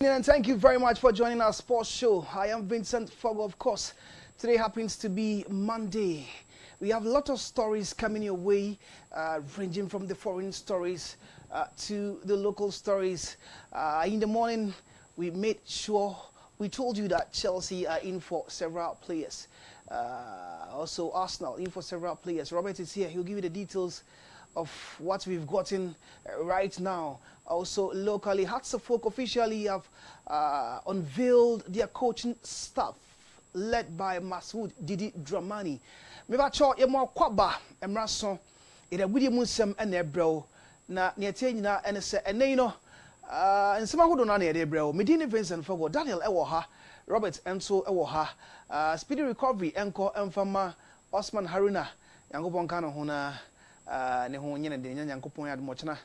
And thank you very much for joining our sports show. I am Vincent Forgor, of course. Today happens to be Monday. We have a lot of stories coming your way, ranging from the foreign stories to the local stories. In the morning, we made sure we told you that Chelsea are in for several players. Also, Arsenal in for several players. Robert is here. He'll give you the details of what we've gotten right now. Also, locally, Hearts of Oak officially have unveiled their coaching staff, led by Masoud Didi Dramani. Mebacho yemo kwaba emraso ida gudi munsem ene brɛw na ne tie nyina ene se ene no nsema hodo na ne de brɛw medini Vincent Forgor Daniel ewo ha Robert enso ewo ha speedy recovery enko emfama Osman Haruna yankopon kana ho na ne ho nyene de yankopon admochena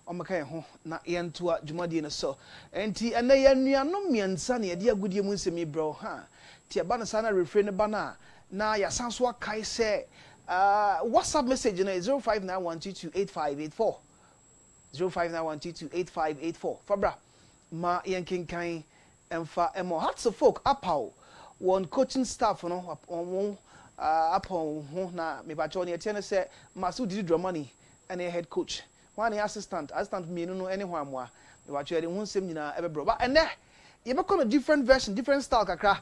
omaka ho na yentoa dwumadi no so enti ene ya nuanom miensa ne de agudie munsem brɛw ha tie ba na sana refrain ba na ya sanso akai se WhatsApp message na 0591228584 0591228584 fabra ma yankinkan emfa emo Hearts of Oak apaw one coaching staff no on apaw ho na me ba chone tie no se Masoud Didi Dramani and head coach one assistant mienu no any ho amoa me ba chone ho nsem nyina ebebro ba ene ye be come different version different style kakra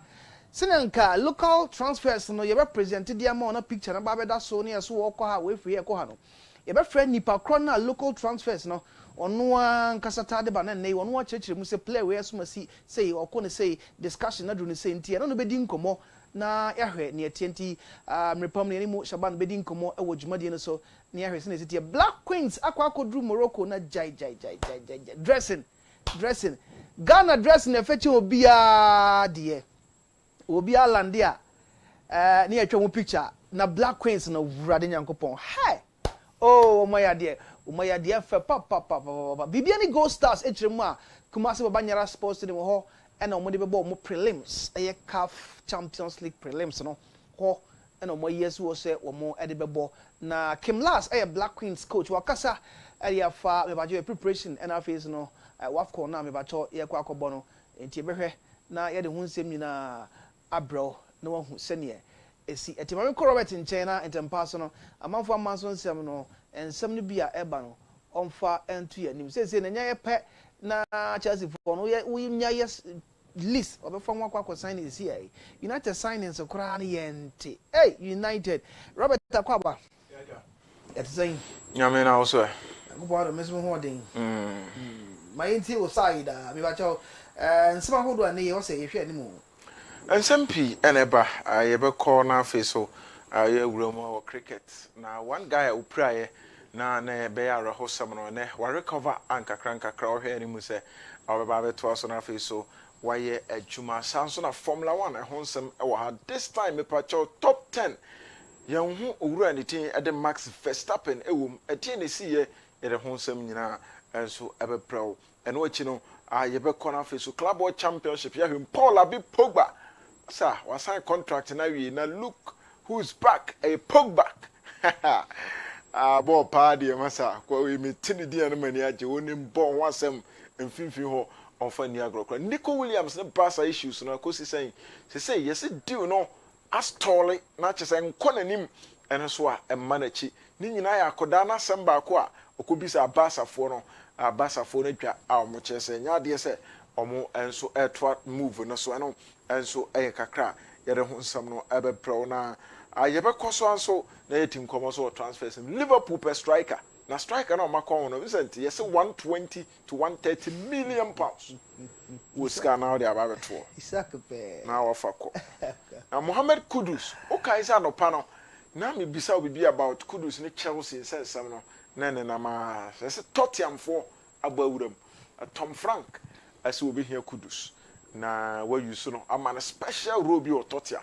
Sinanka local transfers no you represented the amount of picture na babeda so ne so wo kɔ ha we free ekɔ ha no you be friend nipa kro na local transfers no ono an kasata de ba na nei ono a chechire mu se play we so ma si say okɔ ne say discussion na do ne say ntia no be di nkomo na yahwe ne atienti mrepam ne mu shaban be di nkomo e wo dwumade no so ne yahwe se ne sitie Black Queens akwa akodru Morocco na jai dressing Ghana dressing e fechi obi a de obi alandia ni atwa mu picture na Black Queens na wurade nyankopon hey oh umaya de fa pa bibia ni Gold Stars echiremu a Kumasi baba nyara sports team ho e na omode bebo mo prelims eye CAF Champions League prelims no ho e na omo yesu wo se omo e de bebo na Kim Last eye Black Queens coach wakasa e ya fa me bajo preparation and afis no wafco na me bacho ye kwa akobo no enti ebehwe na ye de hu nsem nyina abro no wahu sene esi etimame ko Robert nchen na entempaso no amanfo amanso nsem no ensem no bia eba no onfa entu yanim sese na nya ye pe na Chelsea for no we nya yes list obefa nwa kwa sign esi ai United signings okra na yente hey United Robert Akwaba it's saying nyame na also go bodo mesmo hoden my enti o side me ba chaw nsema hodo ane ye o se ye hwe animu SMP eneba yebekọ na feso yewuram cricket na one guy upraye na be ya rahosam no ne wa recover ankakra ohwe animu se obeba beto so na feso waye adwuma sanso na Formula 1 ehonsem ewo ha this time me pacho top 10 yenhu owura ne tin ede Max Verstappen ewom etin ne siye ede honsem nyina enso ebeprew eno achi no yebekọ na feso Club World Championship ya him Paul Abi Pogba sir, we sign contract now. Now look who's back. A Pogba. Bo party, massa. We meet Tinny D and Mania. You only born once and Finfin ho on Faniagro. Nico Williams, the Barca issues. No, because he's saying, she say yes, it do no. As tall, not just saying, calling him and a swa and manachi. Nina Kodana Samba Qua, or could be a Barca for no, a Barca for nature. Our much as a yard, say, or more and so air twat move. No, so I know. And so kakra yere ho nsam no ebe pro na ayebekọ so anso na yetim komo so transfers Liverpool per striker na striker na makon no Vincent yes 120 to 130 million pounds we scan now the ababeto isakepe na wafako na Mohamed Kudus o kai sa no pa no na me bisa obi about Kudus ni Chelsea sensam no na ma say Tottenham for abawuram Tom Frank as we be here Kudus na where you so no am a special Robbie or Totia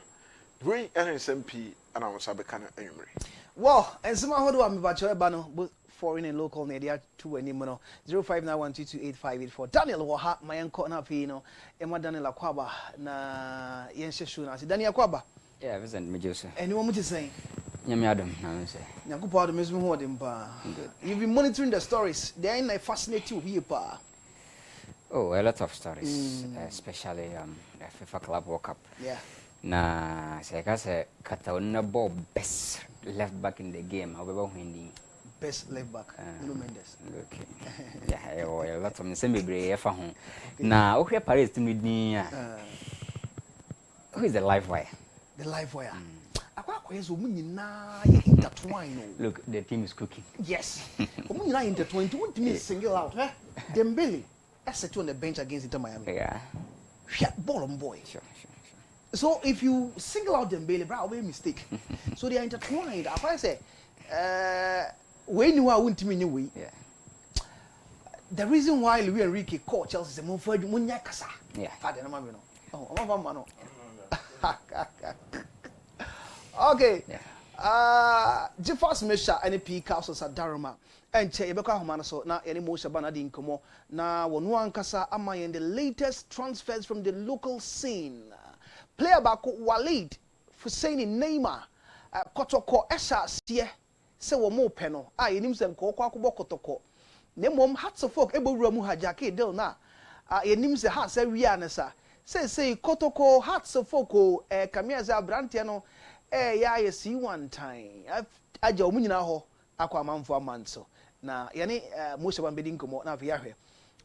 we NSMP and our sabekana enyumre well ensema hodo am ba cho eba no both foreign and local media to any mono 0591228584 Daniel wo ha mayenko na fi no ema Daniel Akwaba na yenhwehwu na Daniel Akwaba yeah Vincent Mejoso anyone muti saying Nyame Adam na say Nyankopɔn adom mesmo ho dem pa you've been monitoring the stories they are fascinating here pa Oh, a lot of stories, especially the FIFA Club World Cup. Yeah. Na say Catalona ball best left back in the game. However, when Best left back, Nuno Mendes. okay. Yeah, a lot of same be home. Na okay, Paris to me. Who is the live wire? The live wire. Intertwined. Look, the team is cooking. Yes. Intertwined. Want me single out, eh? Dembele. I set on the bench against Inter Miami. Yeah. Ball on boy. Sure. So if you single out Dembele, bro, be a mistake. So they are intertwined. I say, when you are winning me way. Yeah. The reason why Luis Enrique called Chelsea is more Munyakasa. Yeah. Father, no, oh, I'm a man. Okay. Yeah. Jeffers Mesha and P Castles at Daruma and Che Ebeka Homana so now any more Shabana Dinkomo now one Kasa Ama in the latest transfers from the local scene. Player back Walid Fusaini Neymar Kotoko Esha Sie se wo mo peno yenim sem ko kwakubo kotoko nemom hats of folk ebo wura mu hajake deal na yenim se ha se wi anasa say kotoko hats of folk kamia za brantie no ya ye see one time aja o munyina ho akwa manfo amanso na yene mo se ban bedin komo na via hwe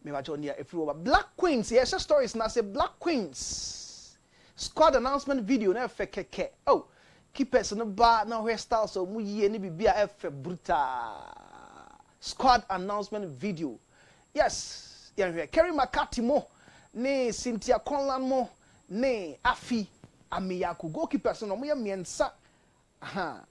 me ba cho nia efri over Black Queens yes stories na say Black Queens squad announcement video na fekeke oh keepers no ba na hairstyle so mu yie ni bibia efe brutal squad announcement video yes yeah here Kerry McCarthy mo ne Cynthia Conlan mo ne Afi Amiyaku goalkeepers no mo ye miensa aha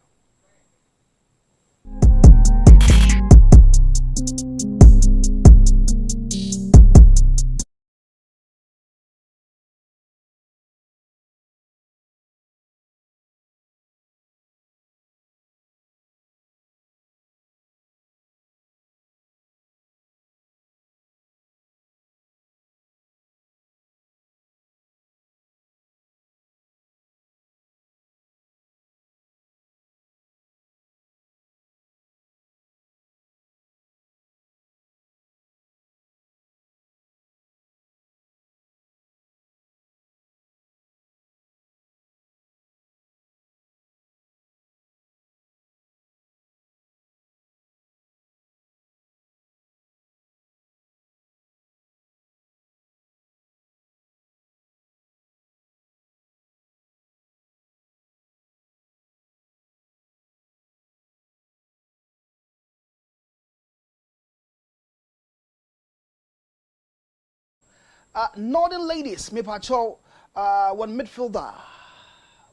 Northern ladies, me pacho, one midfielder,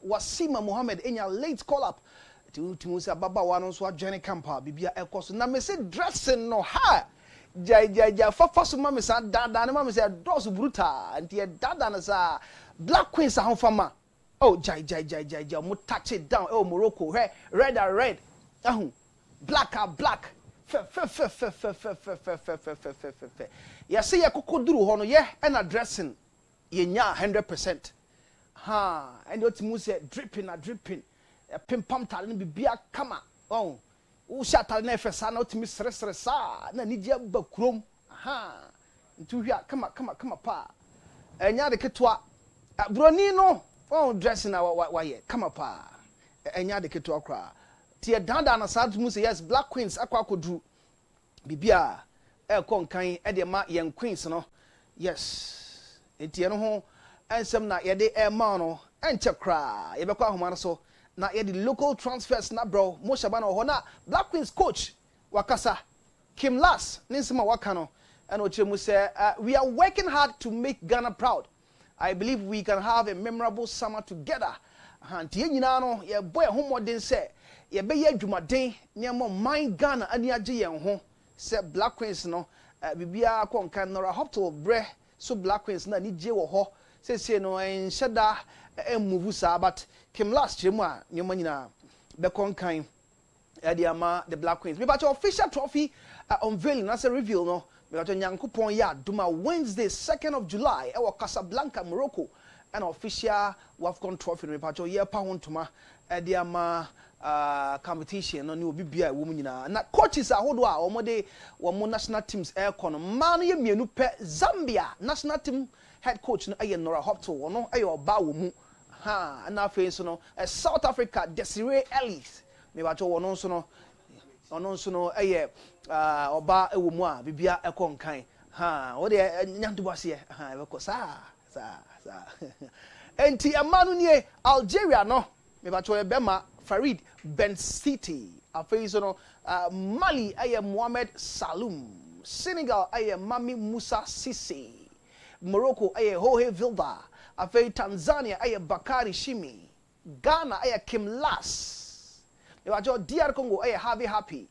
Wasima Mohammed, in your late call up to Musa Baba one so Jenny Camper, Bibia Elkos. Now, me say dressing no ha. Jai, for mamma said, Dada, mamma said, Dos Bruta, and dear Dada, sa Black Queens are home for ma. Oh, Jai, mu touch it down. Oh, Morocco, red are red. Black are black. Ya say ya kokoduru hono ye and addressing ye nya 100%. Ha, and otimu say dripping. Pim pam tale ni bibia kama. Oh. Wo shata na efesa na otimi sresre sa na nidia bakrom. Ha. Ntu hwa kama pa. Enya de ketwa. Broni no. Oh dressing na wa ye kama pa. Enya de ketwa kra. Tie danda na sad mu say yes Black Queens akwa kodru. Bibia konkan de ma yen Queens no yes etie no ho ensem na ye de ma no enche kra ye bekwa ahoma no so na ye de local transfers na bro mo shaba na ho na Black Queens coach wakasa Kim Lass ninsema waka no and ochemu say we are working hard to make Ghana proud. I believe we can have a memorable summer together. Tie nyina no ye boy homodin say ye be ye adwumaden ne mo mind Ghana ani age yen ho. Say Black Queens no bibia konkan nora hospital bre so Black Queens na ni je wo ho say no en sheda move sa but Kim last chemu a nyoma nyina be konkan e dia ma the Black Queens me ba official trophy unveiling na say reveal no me ba cho Nyankopon ya duma Wednesday 2nd of July e Casablanca, Morocco, an official WAFCON trophy me ba cho ye pa hontoma e de ama competition no ni obi bia wo mu nyina na coaches ahodo a omode wo national teams aircon man ye mienu pe Zambia national team head coach no aye Nora Hopto no aye oba wo mu ha na afi so no South Africa Desiree Ellis me ba cho wo no so no ono so no aye oba ewo mu a bibia ekon kan ha wo de nyanto ase ha e ko sa enti amanu nie Algeria no me ba cho e bema Farid Ben City afei so no Mali aye Mohamed Saloum, Senegal aye Mami Musa Sisse, Morocco aye Hohe Vilda, afei Tanzania aye Bakari Shimi, Ghana aye Kim Las, DR Congo aye Harvey Happy,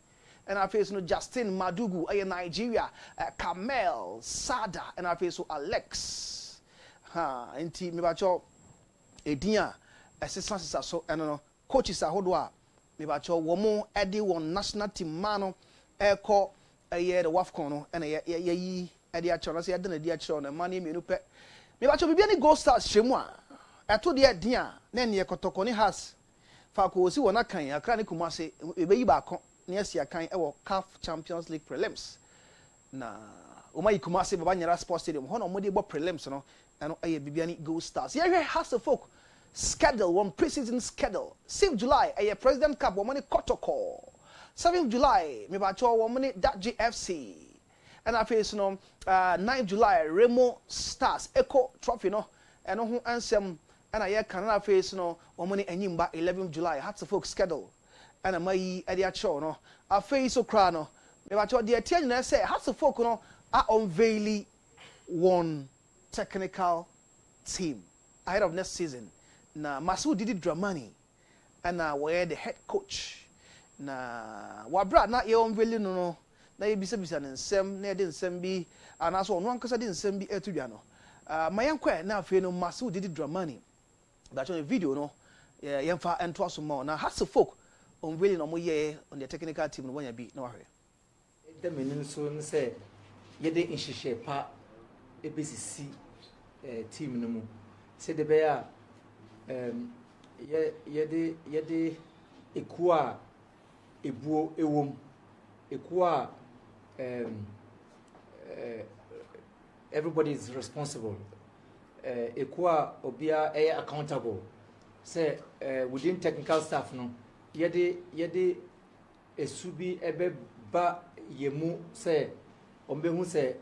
and afei so no Justin Madugu aye Nigeria, Kamel Sada, and afei so Alex ha enti me ba cho edian assistance so eno coaches ahodo a me ba cho wo mo ede won national team mano eko eye the WAFCON no ena ye ede a choro se ede na ede a choro na mani me nu pe me ba cho bibia ni goal stars hwemu a eto de ede a na ne kotoko ni has fa ko si wona kan akra ne kumase ebeyi ba ko ne asia kan e wo CAF Champions League prelims na Oma Kumasi Baba Nyara Sports Stadium hono mo de bo prelims no eno eye bibia ni goal stars ye hwe has the folk schedule one preseason schedule 6th July aye President Cup wo money Kotoko 7th July me ba cho wo money that GFC and afei no 9th July Remo Stars Echo Trophy no eno ho ansem and aye kan na afei no wo money Enyimba 11th July Hearts of Folk schedule and amayi ade a cho no afei so kra no me ba cho de atia nyina say Hearts of Folk no a unveil one technical team ahead of next season. Na Masu Didi Dramani and we're the head coach. Na wabra na ye unveil no na ye bisa nsem na de nsem bi anaso ono ankasa de nsem bi etudwa no. Mayankwa na afei no Masu Didi Dramani. That on the video no yemfa ento aso mo na Hearts of Folk unveil no mo ye on the technical team no wanya bi na wahwe. The meaning so say ye de inshishe pa ebesisi team no mu. Say the bear yede ekua ebuo ewom ekua everybody is responsible ekua obia accountable say within technical staff no yede esubi ebe ba yemu say ombehu say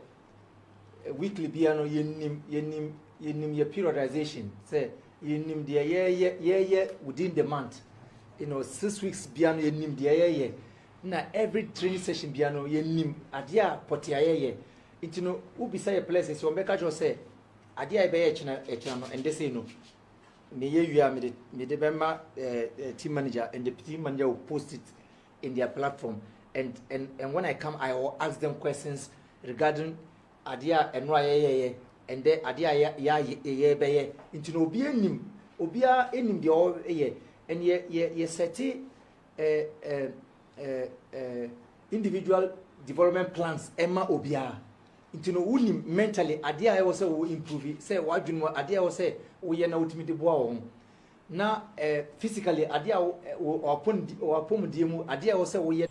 weekly bia no yenim ye periodization say yenim de ye within the month 6 weeks bia no yenim de ye na every training session bia no yenim ade a potia ye intino ubisa ye places so mbeka jo say ade a be ye china no and they say no me ye wia me de bema team manager and the team manager will post it in their platform and when I come I will ask them questions regarding ade a enro ye and then adia ya be ye into no obia enim de ye and ye seti individual development plans emma obia into no unim mentally adia I was say we improve say wadwun adia was say we ye na ultimate boa na physically adia opon diemu adia was say we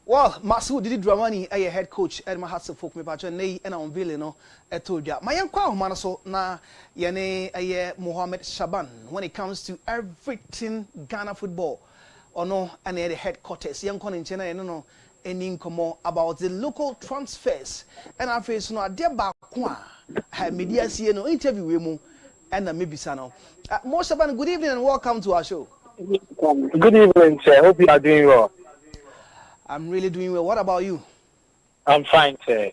well, Masu Didi Dramani aye head coach Edma Hearts of Folk me pacho nei na unveil no etodia. Mayankwa ahoma so na yene aye Mohamed Shaban when it comes to everything Ghana football. Ono and the headquarters yankon in China no any komo about the local transfers. And I face no ade ba ko a media see no interview we mu and maybe sano. Mo Shaban, good evening and welcome to our show. Good evening, sir. Hope you are doing well. I'm really doing well. What about you? I'm fine, sir.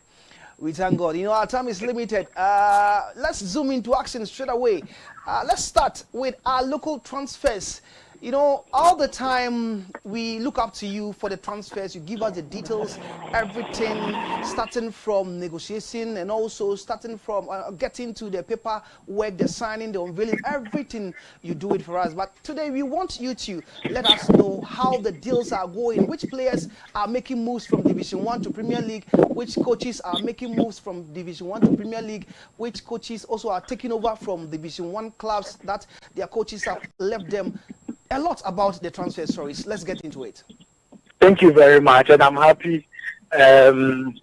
We thank God. You know, our time is limited. Let's zoom into action straight away. Let's start with our local transfers. You know, all the time we look up to you for the transfers. You give us the details, everything, starting from negotiation and also starting from getting to the paperwork, the signing, the unveiling, everything you do it for us. But today we want you to let us know how the deals are going, which players are making moves from Division 1 to Premier League, which coaches are making moves from Division 1 to Premier League, which coaches also are taking over from Division 1 clubs that their coaches have left them. A lot about the transfer stories. Let's get into it. Thank you very much, and I'm happy. I'm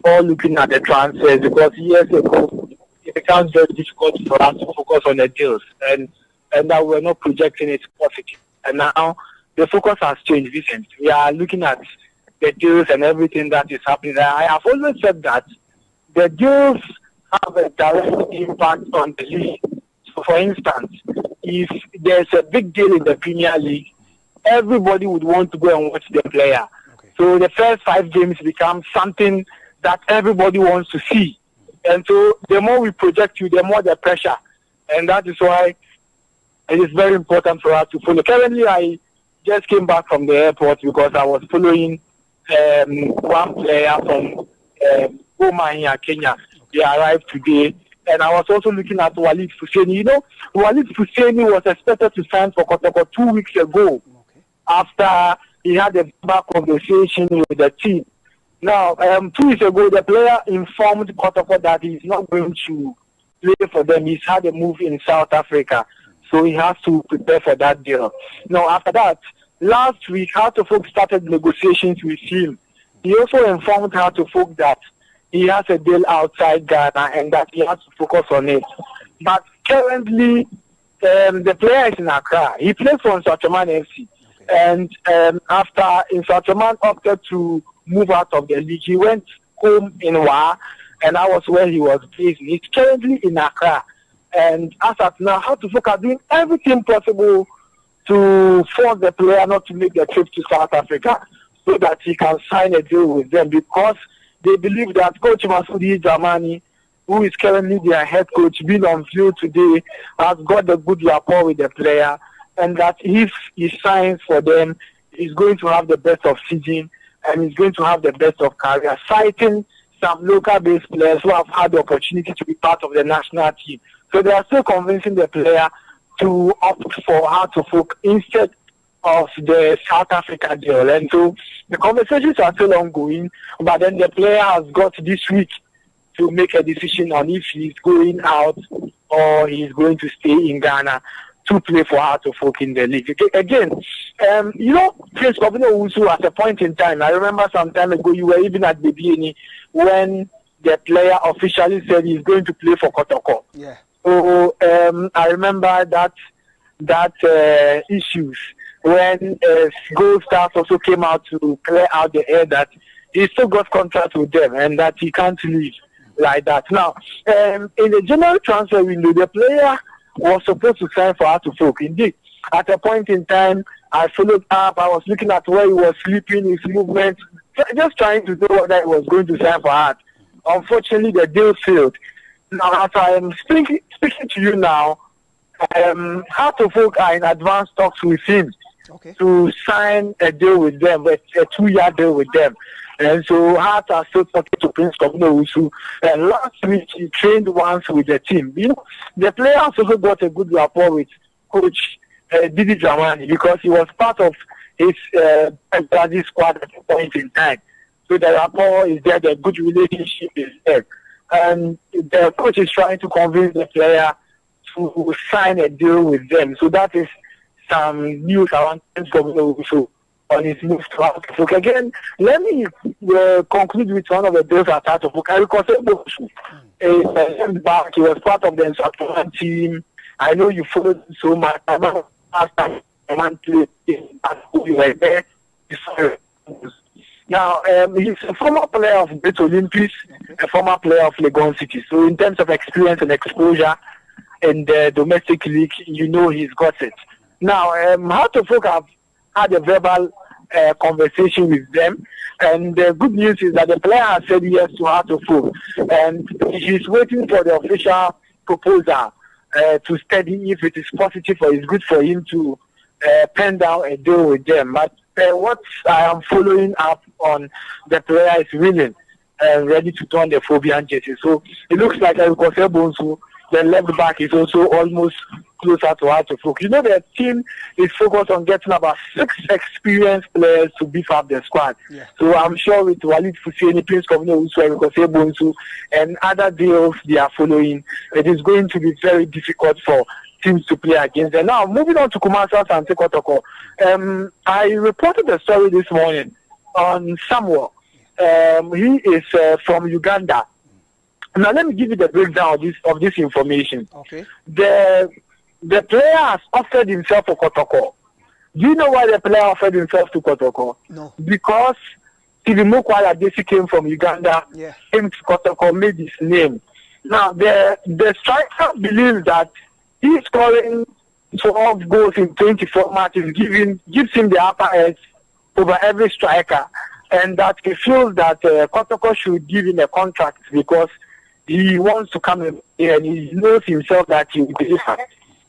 all looking at the transfers because years ago it becomes very difficult for us to focus on the deals, and that we're not projecting it positive. And now the focus has changed, Vincent. We are looking at the deals and everything that is happening. I have always said that the deals have a direct impact on the league. So, for instance, if there's a big deal in the Premier League, everybody would want to go and watch the player. Okay. So the first 5 games become something that everybody wants to see. And so the more we project you, the more the pressure. And that is why it is very important for us to follow. Currently, I just came back from the airport because I was following one player from Goma here, Kenya. He arrived today. And I was also looking at Walid Fuseni. You know, Walid Fuseni was expected to sign for Kotoko 2 weeks ago after he had a back conversation with the team. Now, 2 weeks ago, the player informed Kotoko that he's not going to play for them. He's had a move in South Africa, so he has to prepare for that deal. Now, after that, last week, Hartlepool started negotiations with him. He also informed Hartlepool that he has a deal outside Ghana and that he has to focus on it. But currently, the player is in Accra. He plays for Nsachoman FC. And after Nsachoman opted to move out of the league, he went home in Wa, and that was where he was based. He's currently in Accra. And as of now, Hartlepool are doing everything possible to force the player not to make the trip to South Africa so that he can sign a deal with them, because they believe that Coach Masudi Dramani, who is currently their head coach, being on field today, has got a good rapport with the player, and that if he signs for them, he's going to have the best of season and he's going to have the best of career, citing some local-based players who have had the opportunity to be part of the national team. So they are still convincing the player to opt for Hartlepool instead of the South Africa deal. And so the conversations are still ongoing, but then the player has got this week to make a decision on if he's going out or he's going to stay in Ghana to play for Hartlepool in the league. Again, you know, Prince Governor Usu, at a point in time, I remember some time ago, you were even at the BNE when the player officially said he's going to play for Kotoko. Yeah. So I remember that issues when Gold Stars also came out to clear out the air that he still got contract with them and that he can't leave like that. Now, in the general transfer window, the player was supposed to sign for Hartlepool. Indeed, at a point in time, I followed up. I was looking at where he was sleeping, his movement, just trying to know whether he was going to sign for Hart. Unfortunately, the deal failed. Now, as I am speaking to you now, Hartlepool are in advanced talks with him to sign a deal with them, a 2-year deal with them. And so Hart are still talking to Prince Governor Usu. And last week he trained once with the team. You know, the player has also got a good rapport with Coach Didi Dramani because he was part of his Brazil squad at a point in time. So the rapport is there, the good relationship is there. And the coach is trying to convince the player to sign a deal with them. So that is some news around Prince Governor Usu on his move to Hartlepool. Again, let me conclude with one of the deals at Hartlepool. I recall back, he was part of the Nsachoman team. I know you followed him so much. I remember last time you were there. Now, he's a former player of Great Olympics, a former player of Legon City. So in terms of experience and exposure in the domestic league, you know he's got it. Now, Hartlepool have had a verbal conversation with them, and the good news is that the player has said yes to Hartlepool, and he's waiting for the official proposal to study if it is positive or it's good for him to pen down a deal with them. But what I am following up on, the player is willing and ready to turn the Phobian jersey. So it looks like Bonsu, the left back, is also almost closer to how to focus. You know, the team is focused on getting about 6 experienced players to beef up the squad. Yeah. So I'm sure with Walid Fuseni, Prince Komino Uswe, Bonsu, and other deals they are following, it is going to be very difficult for teams to play against them. Now, moving on to Kumasi and Kotoko. I reported a story this morning on Samuel. He is from Uganda. Now, let me give you the breakdown of this information. Okay. The player has offered himself for Kotoko. Do you know why the player offered himself to Kotoko? No. Because Tivimukwala Desi came from Uganda, came to Kotoko, made his name. Now, the striker believes that he's scoring 12 goals in 24 matches, gives him the upper edge over every striker, and that he feels that Kotoko should give him a contract because he wants to come in and he knows himself that he will be different.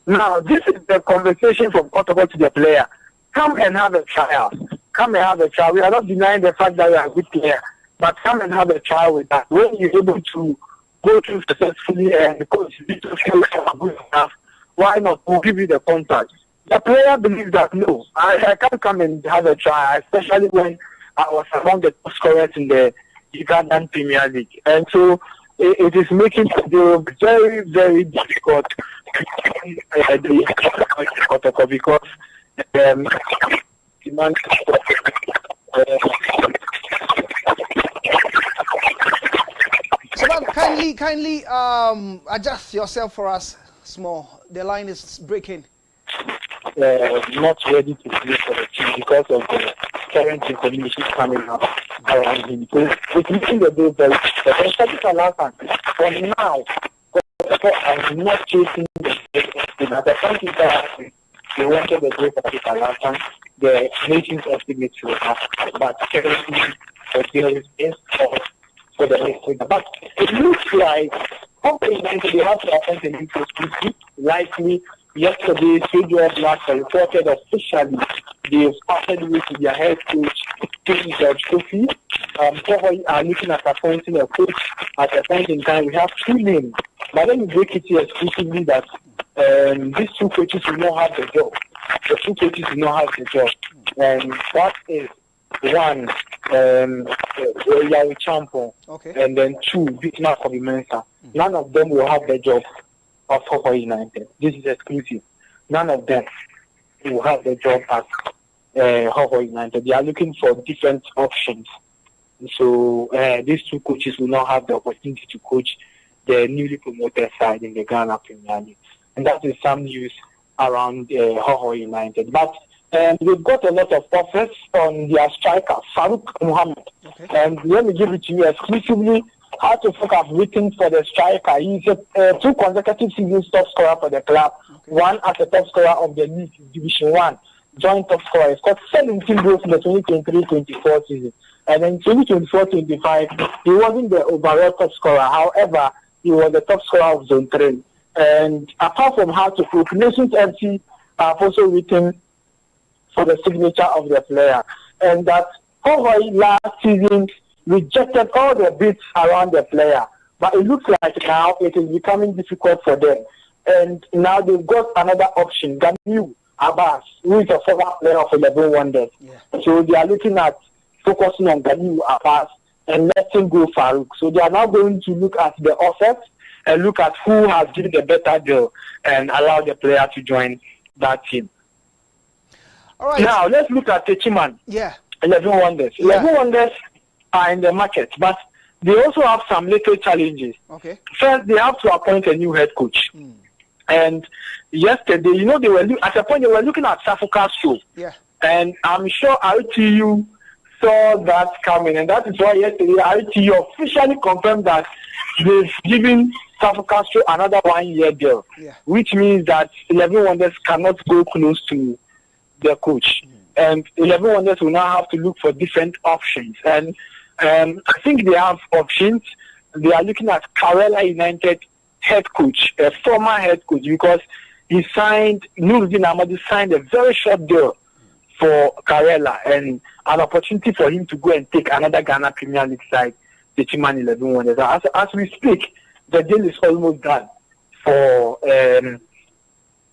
Now, this is the conversation from Kotoko to the player. Come and have a trial. Come and have a trial. We are not denying the fact that you are a good player, but come and have a trial with that. When you're able to go through successfully and the coach is good enough, why not? We'll give you the contract. The player believes that no, I can't come and have a try, especially when I was among the top scorers in the Ugandan Premier League. And so it is making it very, very difficult because so kindly adjust yourself for us small. The line is breaking. Not ready to play for the team because of the current information coming up around him. So it's making the day very difficult. For now, I'm not chasing the team. At the point in time, they wanted the day for Atlanta, the nation's estimates will have, but currently the deal is off for the next week. But it looks like hopefully they have to appoint a new coach. Likely yesterday, Studio Black reported officially they started with their head coach, King George Kofi. Are looking at appointing a coach at a point in time. We have 2 names, but let me break it here exclusively that these 2 coaches will not have the job. The 2 coaches will not have the job, and that is one, Yari Champo, and then 2, Bitmark of Mensa. None of them will have the job of Hoho United. This is exclusive. None of them will have the job at Hoho United. They are looking for different options. So these 2 coaches will not have the opportunity to coach the newly promoted side in the Ghana Premier League. And that is some news around Hoho United. But we've got a lot of offers on their striker, Farouk Mohammed. And let me give it to you exclusively. How to fuck up written for the striker. He's a 2 consecutive seasons top scorer for the club. One as a top scorer of the league, Division 1. Joint top scorer. He's got 17 goals in the 2023-24 season. And then 2024-25, he wasn't the overall top scorer. However, he was the top scorer of Zone 3. And apart from how to cook, Nations FC have also written for the signature of the player. And that Hohoi last season rejected all the bids around the player. But it looks like now it is becoming difficult for them. And now they've got another option, Ganiu Abbas, who is a former player of 11 Wonders. So they are looking at focusing on Ganiu Abbas and letting go Farouk. So they are now going to look at the offers and look at who has given the better deal and allow the player to join that team. All right. Now let's look at Techiman. 11 Wonders. 11 Wonders are in the market, but they also have some little challenges. First, they have to appoint a new head coach. And yesterday, you know, at a point they were looking at Safuka's show. And I'm sure RTU saw that coming, and that is why yesterday RTU officially confirmed that they've given Safuka's show another 1-year deal, which means that 11 Wonders cannot go close to the coach. And 11 Wonders will now have to look for different options. And I think they have options. They are looking at Karela United head coach, a former head coach, because Nuruddin Ahmadu signed a very short deal for Karela and an opportunity for him to go and take another Ghana Premier League side, the Chiman 11 Wonders. As we speak, the deal is almost done for Nuruddin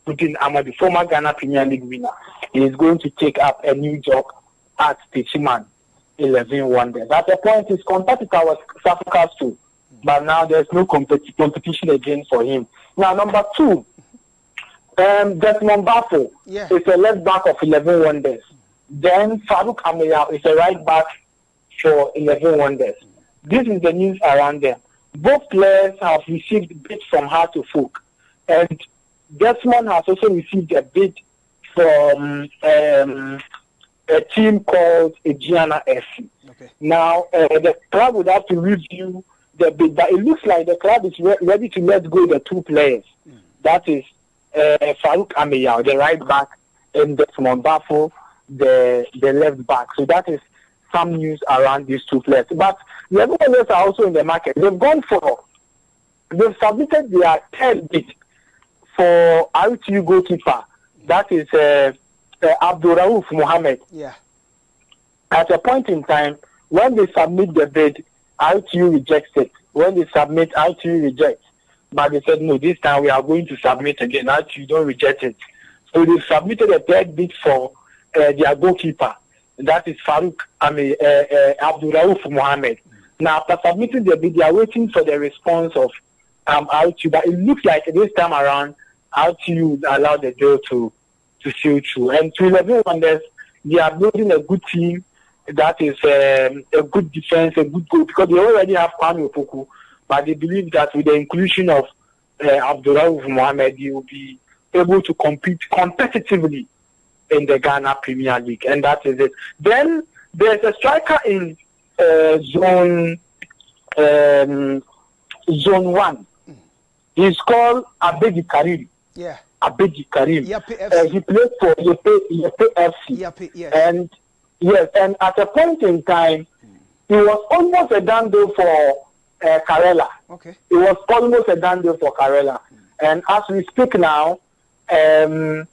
Ahmadu, former Ghana Premier League winner. He is going to take up a new job at the Chiman 11 Wonders. At the point, his competitor was South Africa too, but now there's no competition again for him. Now, number 2, Desmond Bafo is a left back of 11 Wonders. Then Farouk Ameya is a right back for 11 Wonders. This is the news around them. Both players have received bids from Heart to Folk, and Desmond has also received a bid from a team called Agiana FC. Okay. Now, the club would have to review the bid, but it looks like the club is ready to let go the 2 players. That is Farouk Ameya, the right back, and Desmond Bafo, the left back. So that is some news around these 2 players. But the other players are also in the market. They've submitted their 3rd bid for RTU goalkeeper. That is Abdul Rauf Mohammed. Yeah. At a point in time, when they submit the bid, RTU rejects it. When they submit, RTU rejects. But they said, no, this time we are going to submit again. RTU don't reject it. So they submitted a 3rd bid for their goalkeeper. That is Abdul Rauf Mohammed. Now, after submitting the bid, they are waiting for the response of RTU. But it looks like this time around, RTU allowed the deal to sail through. And to 11 Wonders, they are building a good team. That is a good defense, a good goal, because they already have Kwame Opoku. But they believe that with the inclusion of Abdul Rauf Mohammed, they will be able to compete competitively in the Ghana Premier League. And that is it. Then there's a striker in Zone 1. He's called Abedi Karim. Yeah. Abedi Karim. He played for Yepe FC. Yes. And at a point in time, he was almost a done deal for Karela. Okay. It was almost a done deal for Karela. And as we speak now, the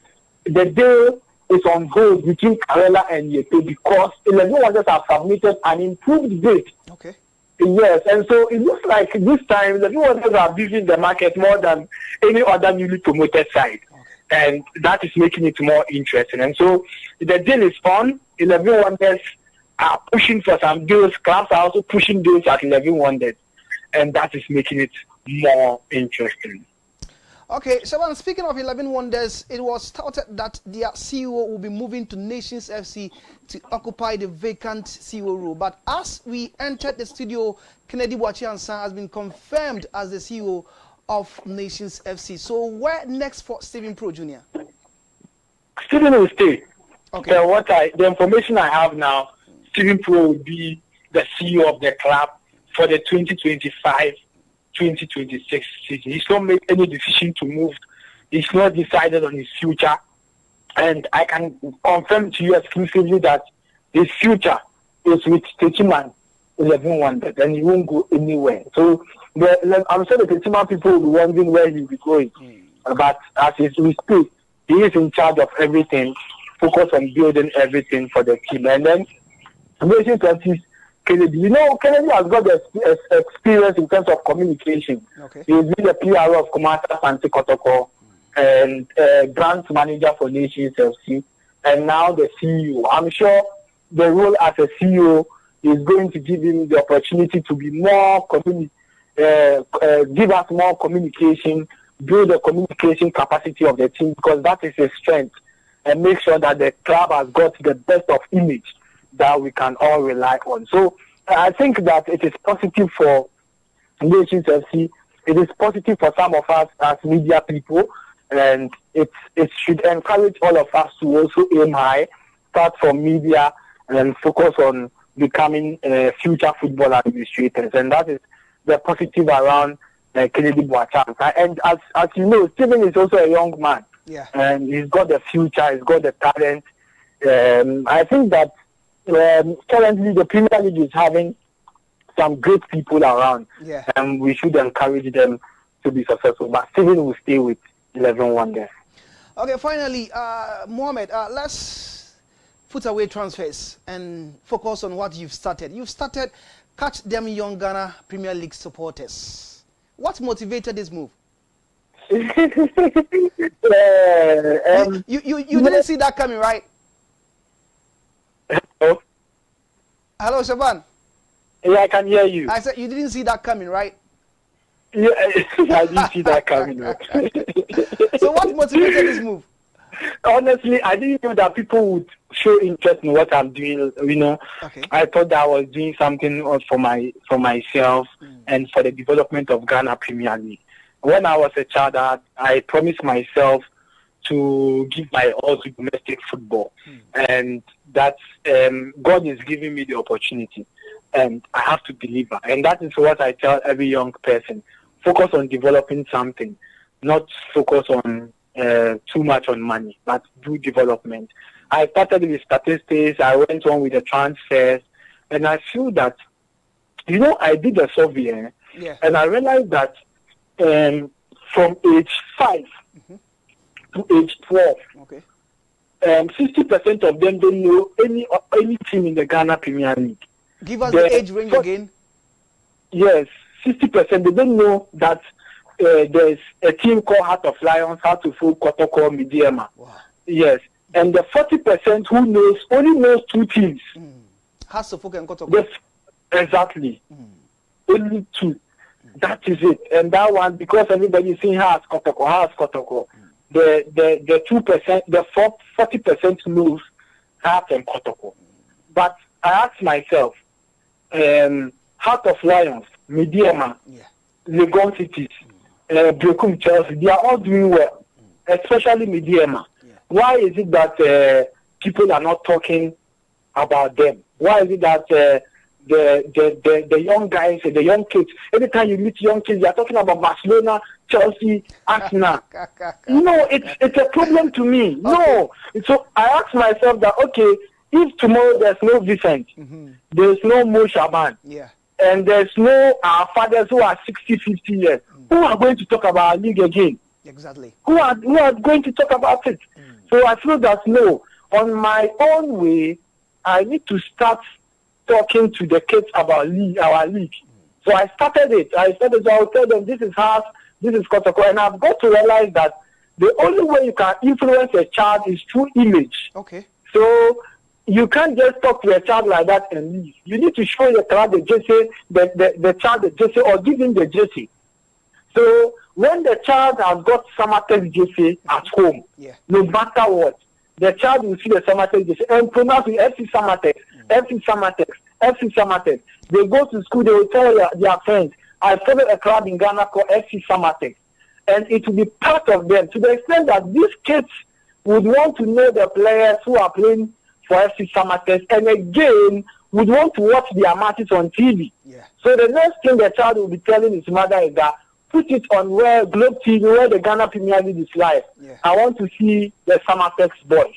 deal is on hold between Karela and Yepe because 11 Wonders have submitted an improved bid. Okay. Yes, and so it looks like this time 11 Wonders are busy the market more than any other newly promoted side. Okay. And that is making it more interesting. And so the deal is on. 11 Wonders are pushing for some deals. Clubs are also pushing deals at 11 Wonders. And that is making it more interesting. Okay, so when speaking of 11 Wonders, it was touted that their CEO will be moving to Nations FC to occupy the vacant CEO role. But as we entered the studio, Kennedy Boakye-Ansah has been confirmed as the CEO of Nations FC. So where next for Stephen Pro Jr.? Stephen will stay. Okay. So the information I have now, Stephen Pro will be the CEO of the club for the 2025-2026 season. He's not made any decision to move. He's not decided on his future. And I can confirm to you exclusively that his future is with Techiman 11 Wonders, and he won't go anywhere. So I'm sure the Techiman people will be wondering where he'll be going. But as we speak, he is in charge of everything, focused on building everything for the team. And then Nations FC, Kennedy. You know, Kennedy has got the experience in terms of communication. Okay. He's been the PRO of Komata Santi Kotoko and brand manager for Nations FC, and now the CEO. I'm sure the role as a CEO is going to give him the opportunity to be more give us more communication, build the communication capacity of the team, because that is his strength, and make sure that the club has got the best of image that we can all rely on. So I think that it is positive for Nations FC. It is positive for some of us as media people, and it should encourage all of us to also aim high, start from media, and focus on becoming future football administrators. And that is the positive around Kennedy Boakye. And as you know, Stephen is also a young man. Yeah. And he's got the future, he's got the talent. I think that currently the Premier League is having some great people around, and we should encourage them to be successful. But Stephen will stay with 11 Wonders. Okay, finally, Mohammed, let's put away transfers and focus on what you've started. You've started Catch Them Young Ghana Premier League supporters. What motivated this move? You didn't see that coming, right? Hello? Hello, Shaban. Yeah, I can hear you. I said you didn't see that coming, right? Yeah, I didn't see that coming. So what motivated this move? Honestly, I didn't know that people would show interest in what I'm doing. You know, Okay. I thought that I was doing something for myself and for the development of Ghana Premier League. When I was a child, I promised myself to give my all to domestic football, and that's God is giving me the opportunity, and I have to deliver. And that is what I tell every young person: focus on developing something, not focus on too much on money, but do development. I started with statistics. I went on with the transfers, and I feel that, you know, I did a survey, and I realized that from age 5 to age 12, 60% of them don't know any team in the Ghana Premier League. Give us the age range again. Yes, 60%. They don't know that there's a team called Heart of Lions, Heart of Folk, Kotoko, Midiama. Wow. Yes, and the 40% who only knows 2 teams. Heart of Folk and Kotoko. Exactly. Only 2. That is it. And that one, because everybody is saying Heart Kotoko. The 2%, the 40% knows Heart and Kotoko. But I asked myself, Heart of Lions, Midiama, Legon Cities, Brekum Chelsea, they are all doing well, especially Midiama. Why is it that people are not talking about them? Why is it that the young guys, the young kids, anytime you meet young kids, they are talking about Barcelona, Chelsea, Arsenal? No, it's a problem to me. No. So I asked myself that, okay, if tomorrow there's no Vincent, there's no Mo Shaban, and there's no our fathers who are 60, 50 years, who are going to talk about our league again? Exactly. Who are going to talk about it? So I feel that, no, on my own way, I need to start talking to the kids about our league. So I started it. So I'll tell them, this is Heart, this is Kotoko, and I've got to realize that the only way you can influence a child is through image. Okay. So you can't just talk to a child like that and leave. You need to show the child the jersey, the child the jersey, or give him the jersey. So when the child has got Samatex jersey at home, no matter what, the child will see the Samatex jersey and pronounce it FC Samatex, FC Samatex, FC Samatex. They go to school, they will tell their friends, I follow a club in Ghana called FC Samatex. And it will be part of them to the extent that these kids would want to know the players who are playing for FC Samatex, and again would want to watch their matches on TV. So the next thing the child will be telling his mother is that put it on where Globe TV, where the Ghana Premier League is live. I want to see the Samatex boys.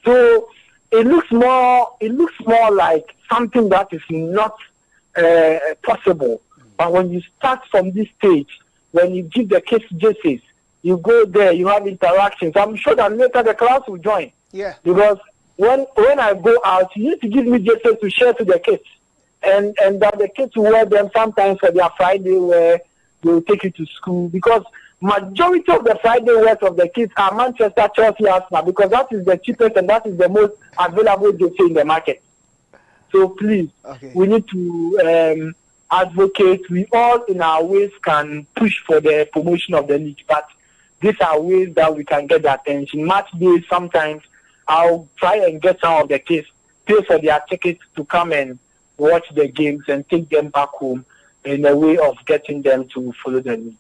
So it looks more like something that is not possible. But when you start from this stage, when you give the kids jerseys, you go there, you have interactions. I'm sure that later the class will join. Because when I go out, you need to give me jerseys to share to the kids. And that the kids will wear them sometimes for their Friday wear. They will take you to school, because majority of the Friday wears of the kids are Manchester, Chelsea, Arsenal, because that is the cheapest and that is the most available jersey in the market. So please, we need to advocate. We all in our ways can push for the promotion of the league, but these are ways that we can get the attention. Match days, sometimes I'll try and get some of the kids, pay for their tickets to come and watch the games and take them back home, in a way of getting them to follow the league.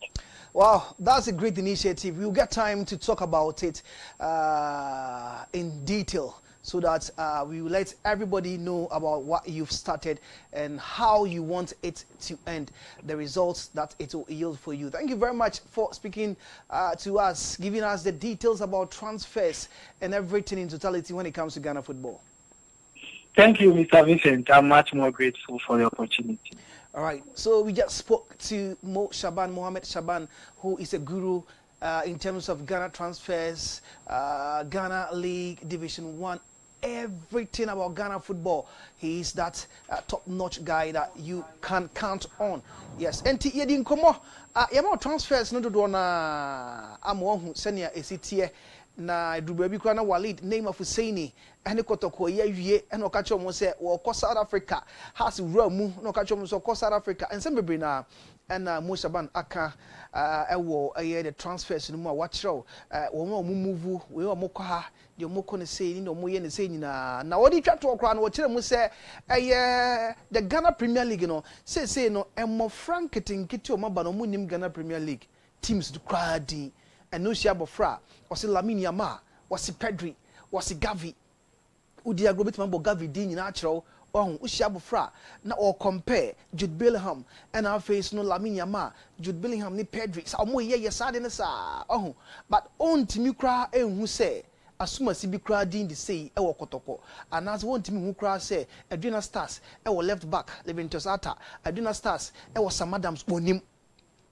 Wow, that's a great initiative. We'll get time to talk about it in detail, so that we will let everybody know about what you've started and how you want it to end, the results that it will yield for you. Thank you very much for speaking to us, giving us the details about transfers and everything in totality when it comes to Ghana football. Thank you, Mr. Vincent. I'm much more grateful for the opportunity. All right, so we just spoke to Mohammed Shaban, who is a guru in terms of Ghana transfers, Ghana League, Division 1, everything about Ghana football. He is that top-notch guy that you can count on. Yes, and yedin komo yama transfers no do na amo senior esitie na dubabi kwa na Walid name of Husseini ene kotoko ye wie ene okacho mo se wo South Africa has ramu no okacho mo so South Africa and some bebre na and Musaban aka ewo the transfers no mu a watchro wo mo move we mo kwa ha de mo ko ne sei ni no mo ye ne sei nyina na wodi twato okra no wo kire mu se the Ghana Premier League no say no emo franketing o maba no mu nim Ghana Premier League teams do kra din and no sia bofra wasi Lamine Yamal wasi Pedri wasi Gavi udi agrobit mambo Gavi din nyina akiro oh usia bofra na or compare Jude Bellingham and our face no Lamine Yamal Jude Bellingham ni Pedri sa omo ye sade ne sa oh but on timi kra enhu say asuma si bi kra din de say e wo kotoko anas won timi hu kra say Adriana Stars e wo left back Leventus Ata Adriana Stars e wo Sam Adams onim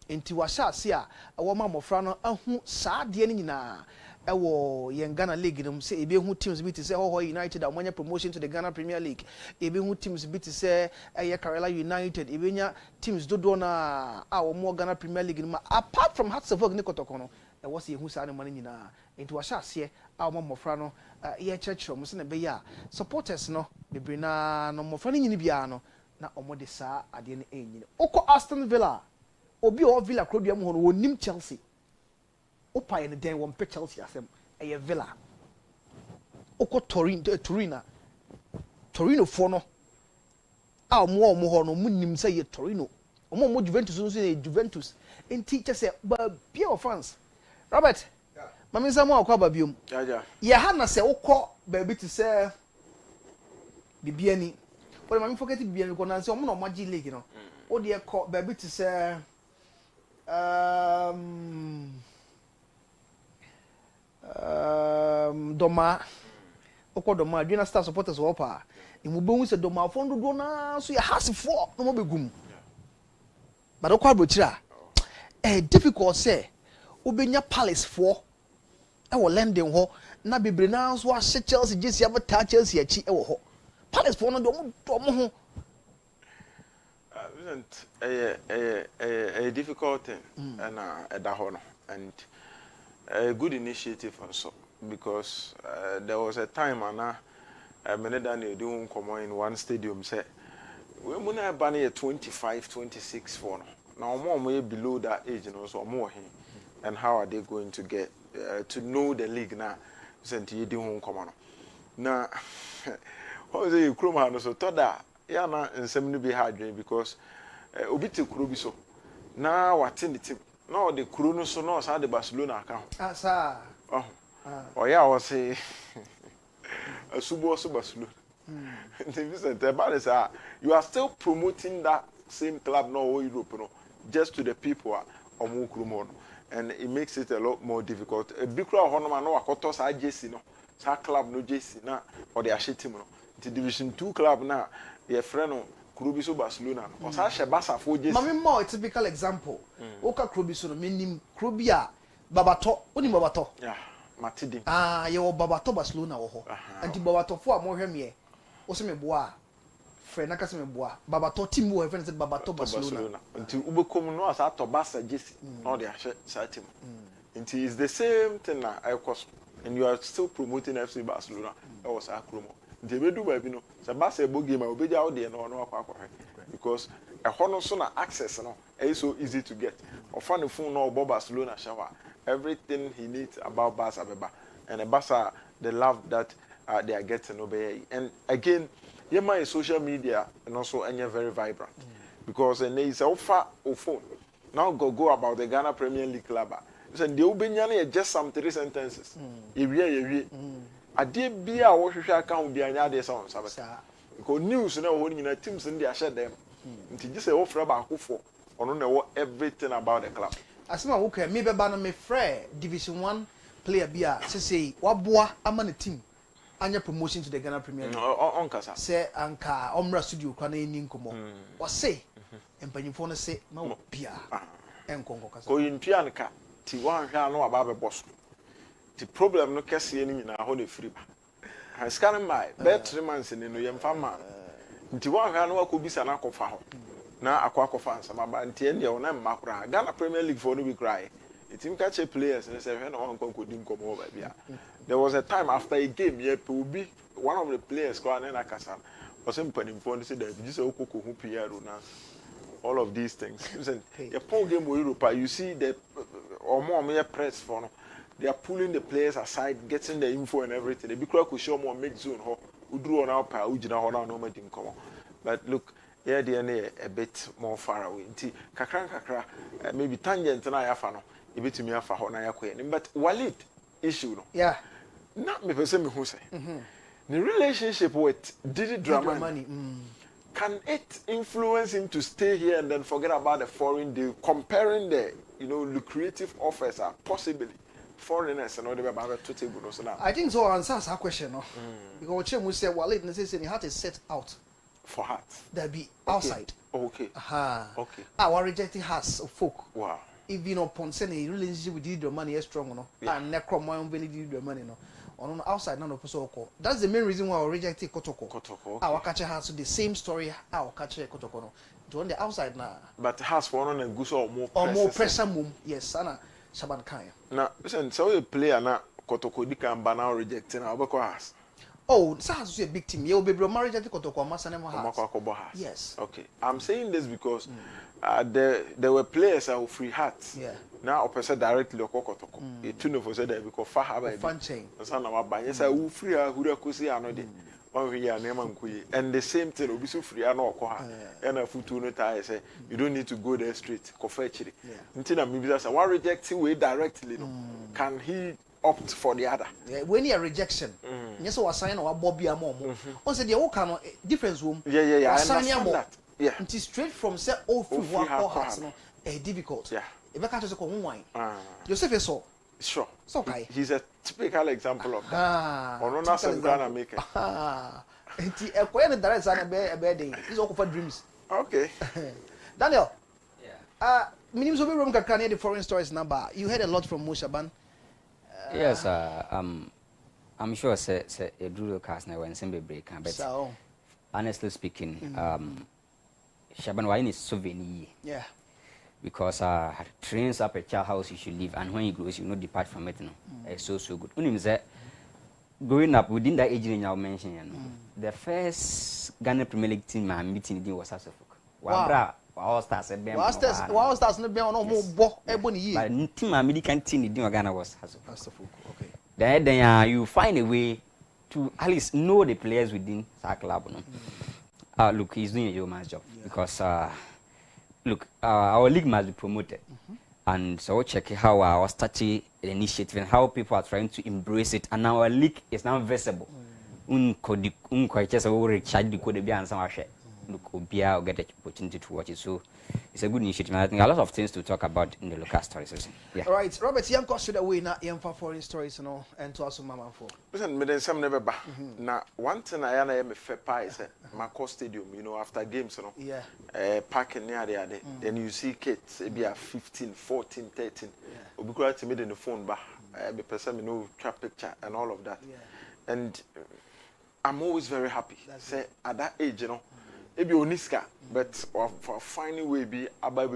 enti wa sha se a wo ma mofra no ahu saa de ni nyina ewo yen Ghana League no say ebe hu teams bi te say Ho United amanya promotion to the Ghana Premier League ebe hu teams bi te say Kerala United ebe nya teams dodo na a wo mo Ghana Premier League no apart from Hearts of Oak ne kotoko no e wo se hu saa ne man nyina enti wa sha se a wo ma mofra no ye church mo se na be ya supporters no bebre na no mofra no nyini bia no na omo de saa ade ne enyini okọ Aston Villa obi o Villa Crodua mu ho no wonim Chelsea opa in the day one pe Chelsea asem e Villa okọ Torino for no a omo ho no munim say ye Torino omo Juventus so say Juventus en teacher say ba bia of fans Robert mami samo akwa ba biom ya ha na say okọ ba bi to say bibiani o mami forget bibiani ko na say omo no Magic League no o de ko ba bi to say Doma okọ Doma Adriana Star supporters wo pa imubehu se Doma fondo do na so ya hasifo no mo begum but okọ abrochira difficult say obenya Palace for e wo London ho na bebre na so ahye Chelsea Jesse abata Chelsea achi e wo ho Palace for no do mo ho isn't a difficult thing and and a good initiative also because there was a time and Daniel doing come in one stadium said we muna ban 25 26 for now more below that age and also more him and how are they going to get to know the league now sent you doing come on now what was it Kroma so thought that yeah na nsem be hard because obi te kuro bi so na wate ne team na the kuro no so na sa de Barcelona aka ho asa ya o say asubo so Barcelona Vincent say you are still promoting that same club no Europe no just to the people omo kuro mo and it makes it a lot more difficult big crowd ho no ma no akoto sa Jesse no sa club no Jesse na or the ashe team no the Division 2 club na your friend Krubiso Barcelona or Sasha Basa for just Mami more a typical example. Oka Krubiso no meaning Krubia Babato, only Babato. Yeah, Matidi. Your Babato Barcelona or anti Babato for more hemie. Oseme bois. Frenaka seme bois. Babato team who have said Babato Barcelona. Until Ubekom no as at Basa Jesse, no the ashe team. Until it's the same thing now, and you are still promoting FC Barcelona. That was our Krumo. They may do baby no. So basketball game I will be out there no because a honor so na access no is so easy to get. Or find the phone no about Barcelona shower. Everything he needs about Barca and the Barca the love that they are getting over. And again, my social media and also very vibrant because and there is a offer of phone. Now go about the Ghana Premier League club. So the Ubenyane just some 3 sentences. Ade bia wo hwehwe aka ho bia nya de sound sabata because news na wo nyina teams in dey share them nti gise wo fra ba akofo ono na wo everything about the club asema wo ka me beba no me frɛ Division 1 player bia say waboa ama na team anya promotion to the Ghana Premier League on kasa say anka omra studio kwa na eni nkomo wo say empanyimfo no say ma wo bia enkonko kasa ko yintua nka ti one hwa no aba be boss the problem no kese ni nyina ho na free ba ha scan my be 3 months ni no yemfa ma nti one hwa no akobisa na akofa ho na akwakofa ansama ba nti en de wona mmakura Ghana Premier League for no be cry team catch players and say no one kodim come over bia there was a time after a game here will be one of the players go and akasa was imponim for say that just okoko hu Pierre Ronaldo all of these things listen a poor game with Europa you see that or more press for no they are pulling the players aside getting the info and everything they be crack show more make zone ho udru on our pa ugina ho na no madim come but look here they a bit more far away nti kakra maybe tangent na yafa no ibetumi afa ho na yakoye but Walid issue no yeah na me pese me hu say the relationship with Didi Dramani can it influence him to stay here and then forget about the foreign deal comparing the lucrative offers are possibly foreigners and all the about to table no so now I think so answers our question no because Chemu said Walid necessarily he had to set out for heart that be outside okay okay our rejecting has folk wow even upon sending a relationship with Didi Dramani is strong no and necromoy Didi Dramani no on outside none of Kosoko. That's the main reason why I rejected Kotoko. Our catcher has the same story our catcher Kotoko no. To on the outside now. But has for on and goose or more pressure mum. Yes, Sana Shaban Kaya. Now listen, so a player now Kotoko Dika and Banao rejecting our has. Oh, Sahas is a big team. You'll be married at Kotoko Masanemo has. Yes. Okay. I'm saying this because there were players who free hearts. Yeah. Now, person directly or Kotoko. It too for said that because far have a fun chain. Son of a yes, I will free who are Kusi anodi. 1 year name and kui. And the same thing will be so free and no and a foot to tie say you don't need to go there straight. Kofetchi. Until maybe that's a one rejecting way directly. Can he opt for the other? Yeah, when you rejection. Yes, was sign or Bobby Amomo. On said the old difference room. Yeah. I understand that. Yeah. It is straight from say all food work has no difficult. Yeah. If I can't just go wine. Joseph is so. Sure. So okay. He's a typical example of that. Or not some Ghana maker. Enti ekoye the direct sign a bed. He's all for dreams. Okay. Daniel. Yeah. Minimum so be room kakra the foreign stories number. You heard a lot from Moshaban. Yes, I'm sure say a Drew cast now when Simba break but so honestly speaking, Shaban wine is souvenir. Yeah. Because trains up a child house you should live and when he grows you not depart from it no. It's so good. Unim say growing up within that age range I mentioned, the first Ghana Premier League team I'm meeting was Asafok. Wow. All stars no be on more bo ebony year. But team American team in Ghana was Asafok. Okay. Then you find a way to at least know the players within that club no. Look, he's doing a yeoman's job because look, our league must be promoted. And so check how our strategy initiative and how people are trying to embrace it. And our league is now visible. Look, Obia will get the opportunity to watch it. So it's a good initiative. And I think a lot of things to talk about in the local stories. Yeah. All right, Robert, young cost the way now for foreign stories, you know, and to also mama for. Listen, me then some never back. Now, one thing I am a fair pie is Marco Stadium, you know, after games, you know. Yeah. Parking near there, then you see kids, maybe 15, 14, 13. We'll be glad to meet in the phone back. Be person, you know, trap picture and all of that. Yeah. And I'm always very happy. Say at that age, you know. Maybe Oniska, but for finding way be about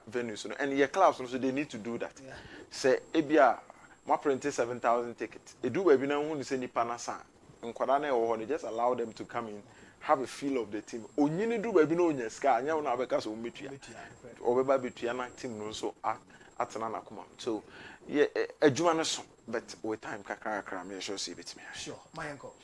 venues, and your clubs so they need to do that. Say, Ebia, my printed 7,000 tickets. They do baby now who say ni panasa. And Kwadane or just allow them to come in, have a feel of the team. Onyini do baby no nyeska, and you know because we meet you. Or baby Triana team no so at Nana Kuma. So yeah, a Jumanason, but with time kakara me sure see it me. Sure, my uncle.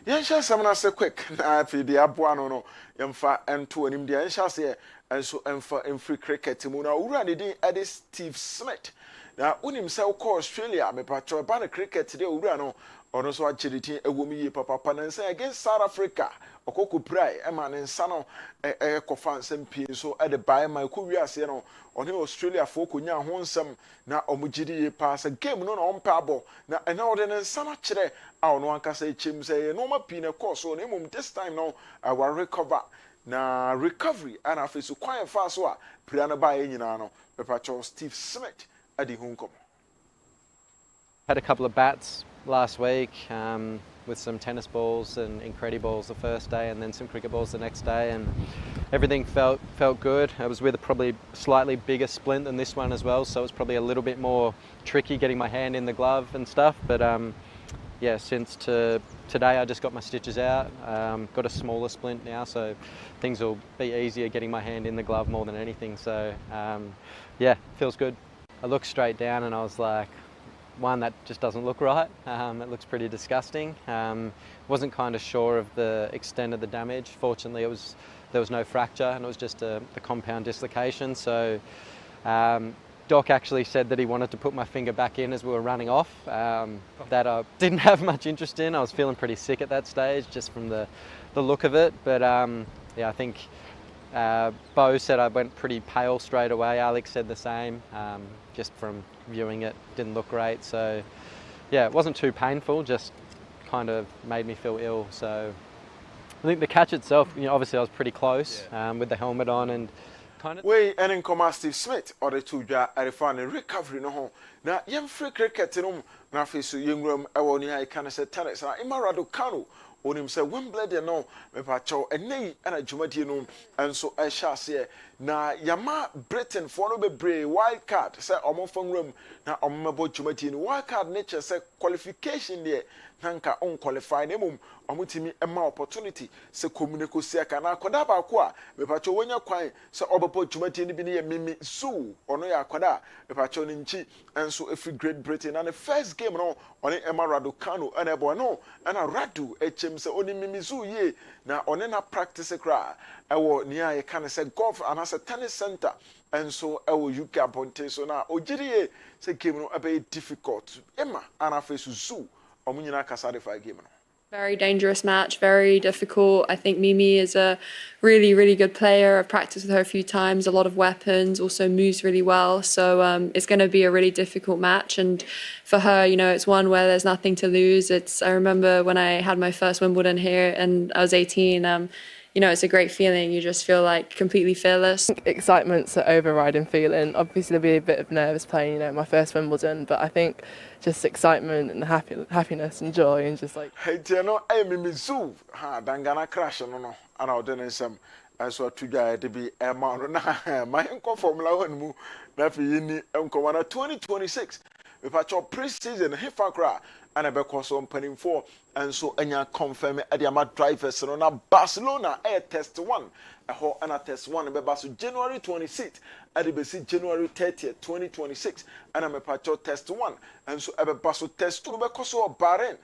Yensha samana se quick na afi de aboa no yemfa ento anim de yensha se enso emfa free cricket mu na wura ne din ade Steve Smith na unim se ko Australia me patro ba na cricket de wura no ono so achiriti ewomi ye papa na nsa against South Africa okoko prai e ma ne nsa no kofa nsem pie so e de bai ma ko wiase no one Australia fo ko nya ho nsem na omugidi ye pass game no na ompa abo na ena ode ne nsa na kire a ono ankasa echem say no ma pie ne course so na mum this time no our recover na recovery and afi so kwan fa so a pria no ba ye nyina no pepacho Steve Smith adi hunkom Had a couple of bats last week with some tennis balls and incredi balls the first day, and then some cricket balls the next day, and everything felt good. I was with a probably slightly bigger splint than this one as well, so it was probably a little bit more tricky getting my hand in the glove and stuff. But yeah, since today I just got my stitches out, got a smaller splint now, so things will be easier getting my hand in the glove more than anything. So yeah, feels good. I looked straight down and I was like, one, that just doesn't look right. It looks pretty disgusting. Wasn't kind of sure of the extent of the damage. Fortunately, there was no fracture, and it was just the compound dislocation. So Doc actually said that he wanted to put my finger back in as we were running off. That I didn't have much interest in. I was feeling pretty sick at that stage, just from the look of it. But yeah, I think Bo said I went pretty pale straight away. Alex said the same. Just from viewing it, didn't look great. So yeah, it wasn't too painful, just kind of made me feel ill. So I think the catch itself, obviously I was pretty close with the helmet on and kind of... Way and in command Steve Smith or the two jar I found a recovery no home. Now young free cricket na face young room I want I can say tennis and Imarado Kano on him say Wimbledon no me pacho and nay and a Jumati and so I shall say na Yama Britain for no be brave wild card say omo phone room na omo Jumati wild card nature say qualification there nanka unqualified emum omutimi ema opportunity se communico sia kana akoda ba ko a mepacho wonya kwan se obopo Jumati ni bi ne mimi zoo ono ya akoda mepacho ni nchi enso every Great Britain and the first game no oni Emma Raducanu and ebo no and a Radu echem se oni mimi zoo ye na oni na practice kra ewo nia ye kan se golf and as a tennis center and so ewo UK abonte so na ogiri se game no ebe difficult Emma ana face zoo omunyina kasade for game no. Very dangerous match, very difficult. I think Mimi is a really, really good player. I've practiced with her a few times, a lot of weapons, also moves really well. So it's going to be a really difficult match. And for her, it's one where there's nothing to lose. I remember when I had my first Wimbledon here and I was 18, it's a great feeling. You just feel like completely fearless. Excitement's an overriding feeling. Obviously, there'll be a bit of nerves playing, my first Wimbledon, but I think just excitement and happiness and joy and just like. Hey, Tiano, I am Mizu. Ha, Dangana crash no. And I'll do some. I saw two guys to be a man. My uncle Formula 1 move. Nafi yini uncle 2026. We patch your pre-season. He fakra. And I be so opening for and so enya confirm Adiama drivers no na Barcelona air test 1 and a test 1 be basu January 26th and be see January 30th 2026 and I'm a patch test 1 and so be basu test 2 be so Bahrain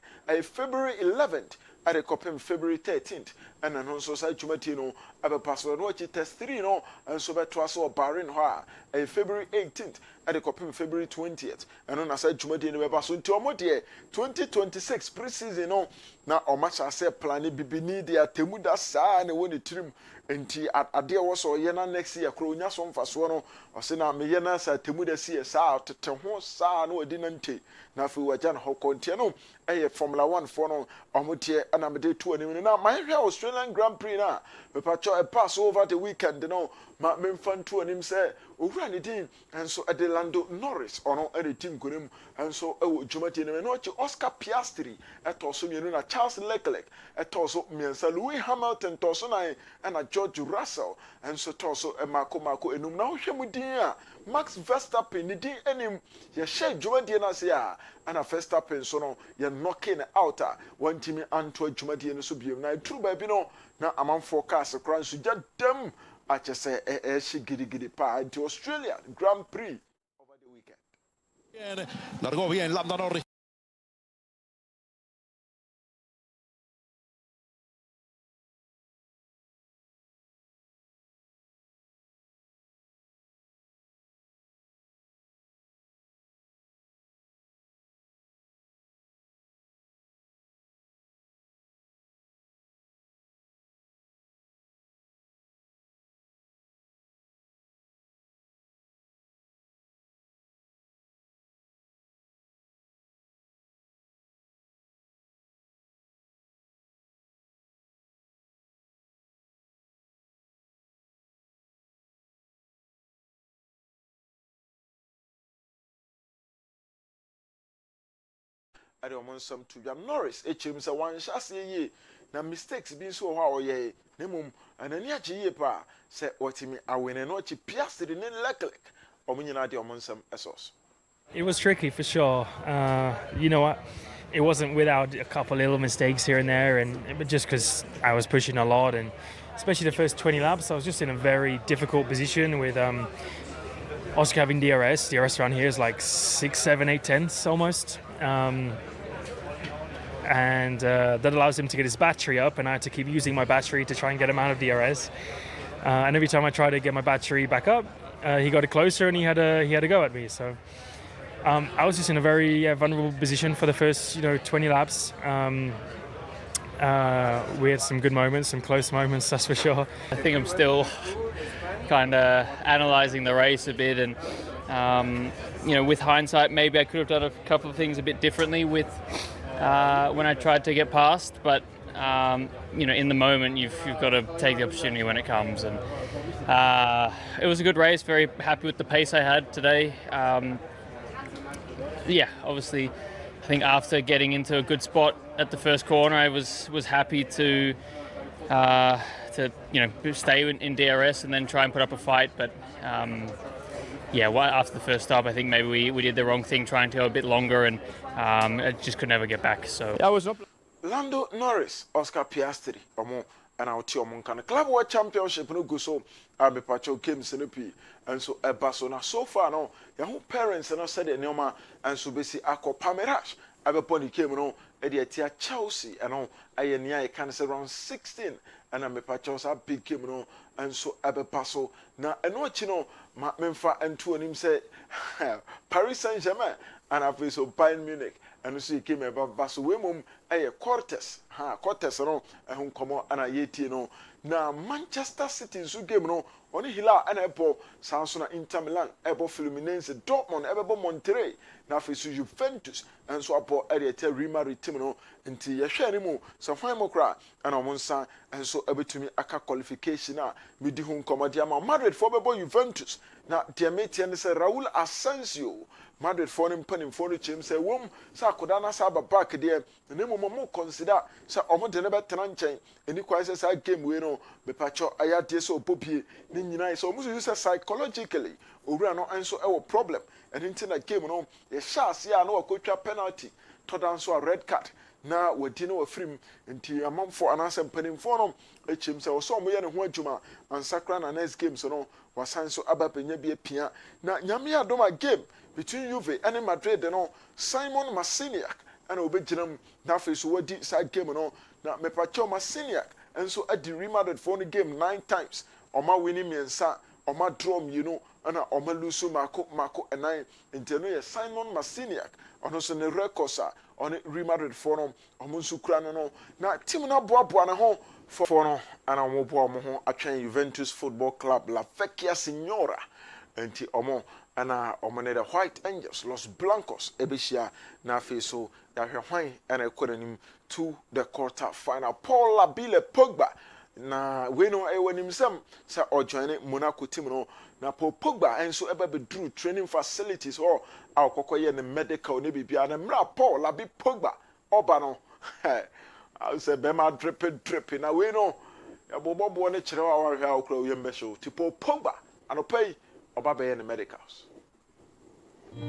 February 11th at the copy February 13th and then also say Jumati no be basu no test 3 no and so be to so Bahrain ha February 18th at the copy February 20th and on aside Jumati no be basu nti omo de 2026 pre-season no na omacha say plan bibini de atemu da saa na woni tirim enti ade wo so ye na next year kro nya so mfaso no o se na me ye na sa atemu da sie saa tete ho saa na odi na nte na afi waja na ho kontie no Formula 1 for no omotie na me de tu ani na my Australian Grand Prix na me pacho a pass over the weekend no ma me mfan tu anim say owura ne din and so ade Lando Norris ono ade team konem and so Jumati ne no Oscar Piastri eto so mienu na Charles Leclerc eto so miensa Lewis Hamilton to so na and George Russell and so to so mako enum na hwemu din a Max Verstappen ni din enim ye share Jumati na se a and Verstappen so no ye knocking out one team anto Jumati no so biem na true ba bi no na amam forecast kran so jadam a chese she gidi pa into Australia Grand Prix over the weekend. Largó bien Lando Norris. ade omo nsam to dwam Norris echim se wan hyase ye na mistakes bi nso ho a oye na mum anani ache ye pa se otimi awene no chi Piastri ne Leclerc omo nyina ade omo nsam esos. It was tricky for sure. You know what? It wasn't without a couple little mistakes here and there, and just because I was pushing a lot, and especially the first 20 laps, I was just in a very difficult position with Oscar having DRS. DRS around here is like 6, 7, 8 tenths almost. And that allows him to get his battery up, and I had to keep using my battery to try and get him out of DRS. And every time I tried to get my battery back up, he got it closer and he had a go at me. So I was just in a very vulnerable position for the first 20 laps. We had some good moments, some close moments, that's for sure. I think I'm still kind of analysing the race a bit, and with hindsight, maybe I could have done a couple of things a bit differently with when I tried to get past. But in the moment, you've got to take the opportunity when it comes. And it was a good race. Very happy with the pace I had today. Obviously, I think after getting into a good spot at the first corner, I was happy to stay in DRS and then try and put up a fight. But after the first stop, I think maybe we did the wrong thing trying to go a bit longer, and I just could never get back. So I was not Lando Norris, Oscar Piastri, omo and our team on Club World Championship no go so be pacho came senepi and so ebasona so far no your parents and said nyoma and so besi akọ Pamerash abeponi came no e de tia Chelsea and no ayenia e can say around 16 and am pacho sa big came no and so abepaso na eno chi no memfa entu onim say Paris Saint-Germain and after so Bayern Munich and so he came about baso we mum Cortes no ehun komo ana yeti no na Manchester City so game no oni hila ana ebo sansona Inter Milan ebo Fluminense Dortmund ebo Monterrey na afi so Juventus and so abo area Real Madrid team no nti ye hwe animu so fine mokra ana omonsa and so ebetumi aka qualification a medi hun komo dia ma Madrid for bebo Juventus na dia metie ne se Raul Asensio Madrid for him panim for the chim say wom sa koda na sa back there ne mo consider sa omo de ne betena nchen eni kwa say game we no be pacho ayade so popie ne nyina so omo use psychologically owura no enso e wo problem and into na game no ye sha se a na wakotwa penalty to dan so a red card na wadi no afrim nti amamfo anasem panim for no echim say so omo ye ne ho adwuma ansakra na next game so no wasan so abapenya bi apia na nyame adoma game between Juve and Madrid no Simon Masiniak and obeginam na face so wadi side game no na mepacho Masiniak and so at the Real Madrid for the game 9 times oma winning mensa oma draw and oma lose mako and 9 into Simon Masiniak ono so ne records on Real Madrid for no omunsu kura no na team na boaboa na ho for no ana mo boa mo ho atwen Juventus Football Club La Vecchia Signora enti omo ana omone the White Angels Los Blancos ebeshia na afiso ya hwehwan ana ekoranim to the quarter final. Paul Labile Pogba na we no ewanim sam sa ojoine Monaco team no na Paul Pogba enso ebe bedru training facilities or akokoye ne medical ne bibia na mra Paul Labi Pogba oba no I say bema drip na we no ya bobo ne kire wa wa hwa okra we mbesho ti Paul Pogba anopai oba be in the medicals. You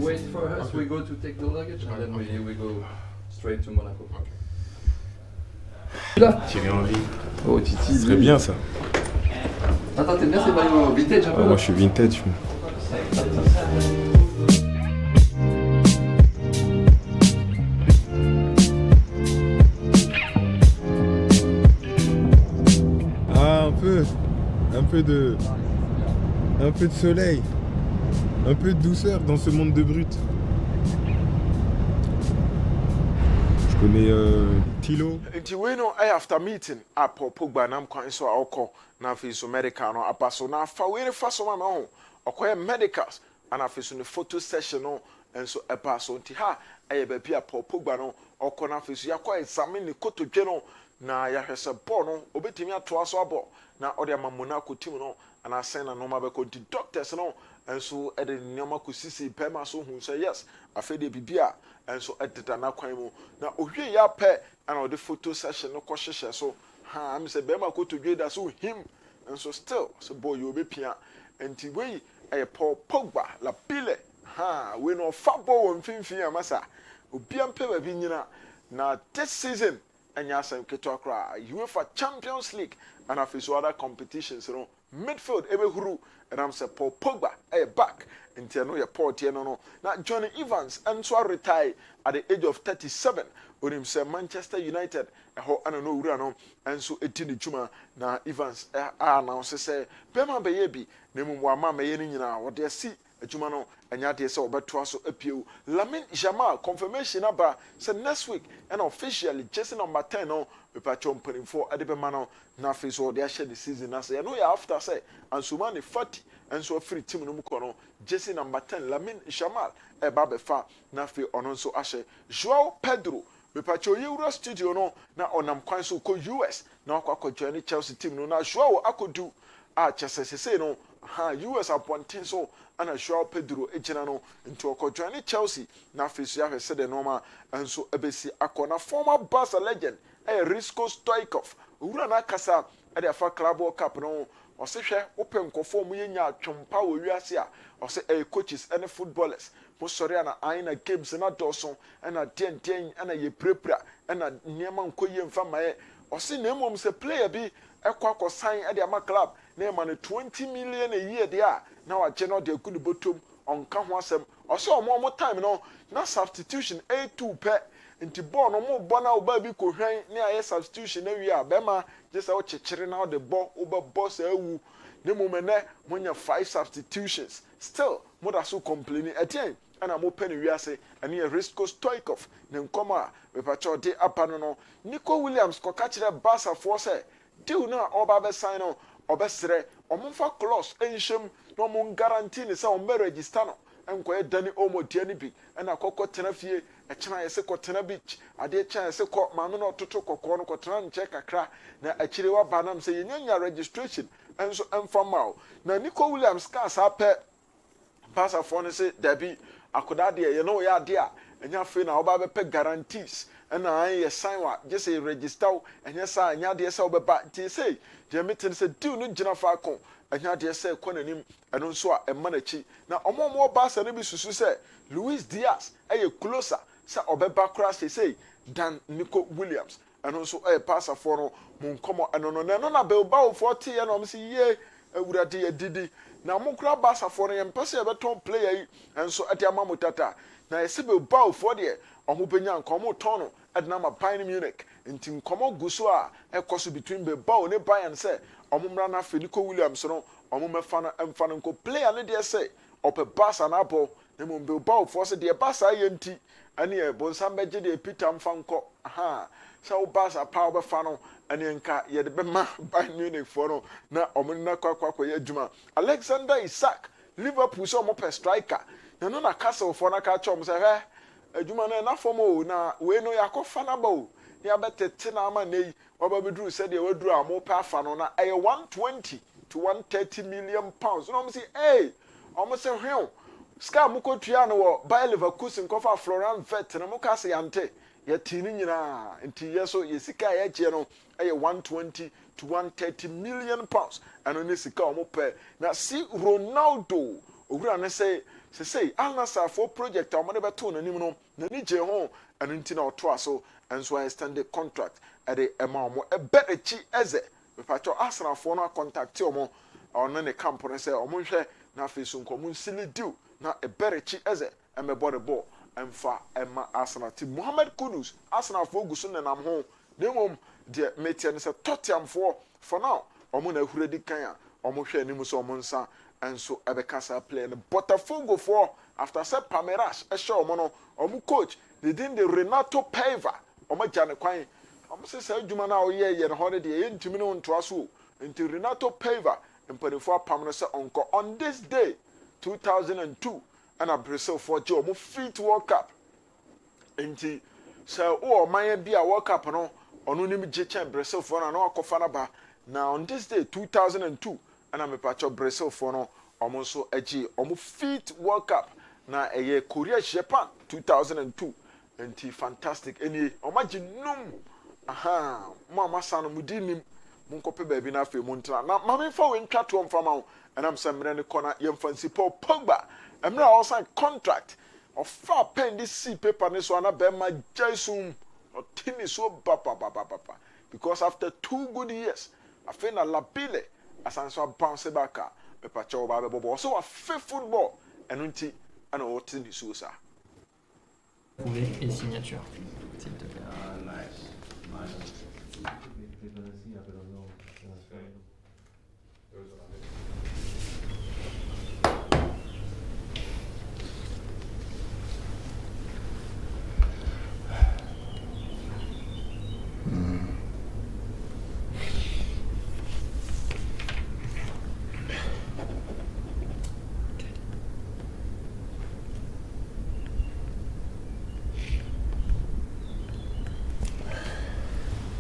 wait for us, we go to take the luggage and then we go straight to Monaco. Là, Thierry Henry. Oh Titi. Ce serait bien ça. Attends, t'aimes bien ces maillots vintage un peu? Moi je suis vintage. Un peu de soleil, un peu de douceur dans ce monde de brut. Je connais Tilo. Nti we no after meeting Paul Pogba nam kwan so akọ na afi so medical no apaso na afa we fa so ma ho okoye medicals and afi so ne photo session no enso epaso nti ha ba bia Paul Pogba no okọ na afi so yakọ examine ne kotodwe no na ya hwese ball no obetimi ato aso abo na ode ama Monaco team no and I send a normal because the doctors no and so at the nyama ko sisi pema so hu say yes afede bibia and so at the na kwan mu na ohwe ya pe and the photo session no ko hwehwe so ha am say bema ko to dwe da so him and so still so boy you be pia enti we Paul Pogba la pile ha we no fa ball mfimfin amasa obi ampe ba bi nyina na this season anya asem keto akra UEFA Champions League and after other competitions, you know, midfield ebehuru and I'm say Paul Pogba back into no Paul no. Now Johnny Evans and so retire at the age of 37 when him say Manchester United ho I don't know wura no and so etini juma na Evans now say bema be ye bi na mu wa ma me ye ni nyina wo de si adwuma no anya de say obeto aso apio Lamine Yamal confirmation aba say next week and officially jersey number 10 no we pa chomping for adebema no na face so they share the season na say no ya after say and so man 40 and so free team no muko no jersey number 10 Lamine Yamal ba be fa na fe ono so ahye Joao Pedro we pa cho Euro studio no na onam kwan so ko US na akwa join Chelsea team no na Joao akodu Chelsea say no ha US appointing so ana Joao Pedro ejina no into join Chelsea na face ya hwese de normal and so ebesi akona former Barca legend Risko Stoikov ura na kasa e de afa Club World Cup no o se hwe open nkofo mu yenya atwompa wo wiase a o se coaches and footballers mo sori ana aina games na doso na den ana ye prepra na niema nkoye mfa maye o se na emom se player bi ekwa sign e de ama club na ma no 20 million a year there na wa je no de kudu botom onka ho asem o se omo time no na substitution A2 pe nti ball no mo bɔ na oba bi ko hwan ne aye substitution na wi a bema je say o chechire na o de bɔ oba boss awu ne momene monya 5 substitutions still mo da so complaining atien ana mo pɛ ne wi ase ane Risko Stoikov ne nkoma we pa cho de apano no Nico Williams ko ka kire Barca for say deal na oba be sign no obesere omfa clause enhyem no mo guarantee ne say o me register no enko dani omo dia ni bi na kokko tena fie e chena yese ko tena beach ade chena yese ko ma no toto kokko no ko tena nche kakra na akire wa banam se yenya registration enso informal na Nico Williams ka sa pe Barca for ne se dabi akoda de ye no ya de a enya fe na oba be pe guarantees na ye sign wa just say register enya sa enya de se obeba ti say je metin se do no gina fa kon anya de say konanim eno nso a emma na chi na omomo Barca ne bi susu say Luis Diaz closer say obeba kra say than Nico Williams eno nso passer for no mo nkomo eno no na Bilbao 40 ye no say ye awurade ye didi na mo kra Barca for no ye mpese ye beton player yi enso ade amamo tata na ye se Bilbao for de omo benya nkomo ton no edna ma Bayern Munich nti nkomo guso a ekoso between Bilbao ne Bayern say omumra na fe Nico Williams no omumefa na emfa nko player ne de say ope Barca na ball ne mo Bilbao force de Barca yenti ane e bonsam beje de Peter mfanko aha so Barca pa obefa no ane nka ye de be ma Bayern Munich for no na omunna kwakwa ye adwuma Alexander Isak Liverpool so mo pe striker na no na Castle for na ka chom say he adwuma na form o na we no yakofa na ba o ya betete na ama nei oba beduru said ye waduru amopa afa no na 120 to 130 million pounds no say hey almost say hwe ska mukotua no wo Bayer Leverkusen kofa Florian Wirtz na muka se yante ye tini nyina nti yeso ye sika ye je no 120 to 130 million pounds and oni sika omopa na si Ronaldo owura ne say Al Nassr for project amone beto na nim no na ni je ho anu nti na oto aso enso I extended contract at the amount a better chi eze we pacho Arsenal for no contact omo ono ne camp no say omo hwe na fesu nkomu sili deal na a better chi eze eme body ball emfa ema Arsenal team Mohamed Kudus Arsenal for gusu ne nam ho demom de metia ne say Tottenham for now omo na huredi kan a omo hwe anim so omo nsa enso ebekasa play no Botafogo for after say Palmeiras e show omo no omo coach they didn't the Renato Paiva omo jane kwan omo se adwuma na oye ye no hode de ye ntumi no nto aso nti Renato Paiva mpanifo apam no se onko on this day 2002 and Brazil for Joe omo fit World Cup nti so o man bi a World Cup no ono nim je chen Brazil for na akofa na ba Now on this day 2002 and I'm a patch of Brazil for no almost so edgy almost feet World Cup na a Korea Japan 2002 and fantastic any imagine num aha mama sanu mudini munkope baby na fe muntra na mama fa we ntwa to mfama and I'm samre ne corner yem fancy Paul Pogba emra also contract of far pen this see paper ne so na be ma jaisum or tini so papa because after 2 good years I feel na labile asanso bounce back me pa cho ba be bobo so a fit football and unti and o tini so sa et signature. S'il te plaît.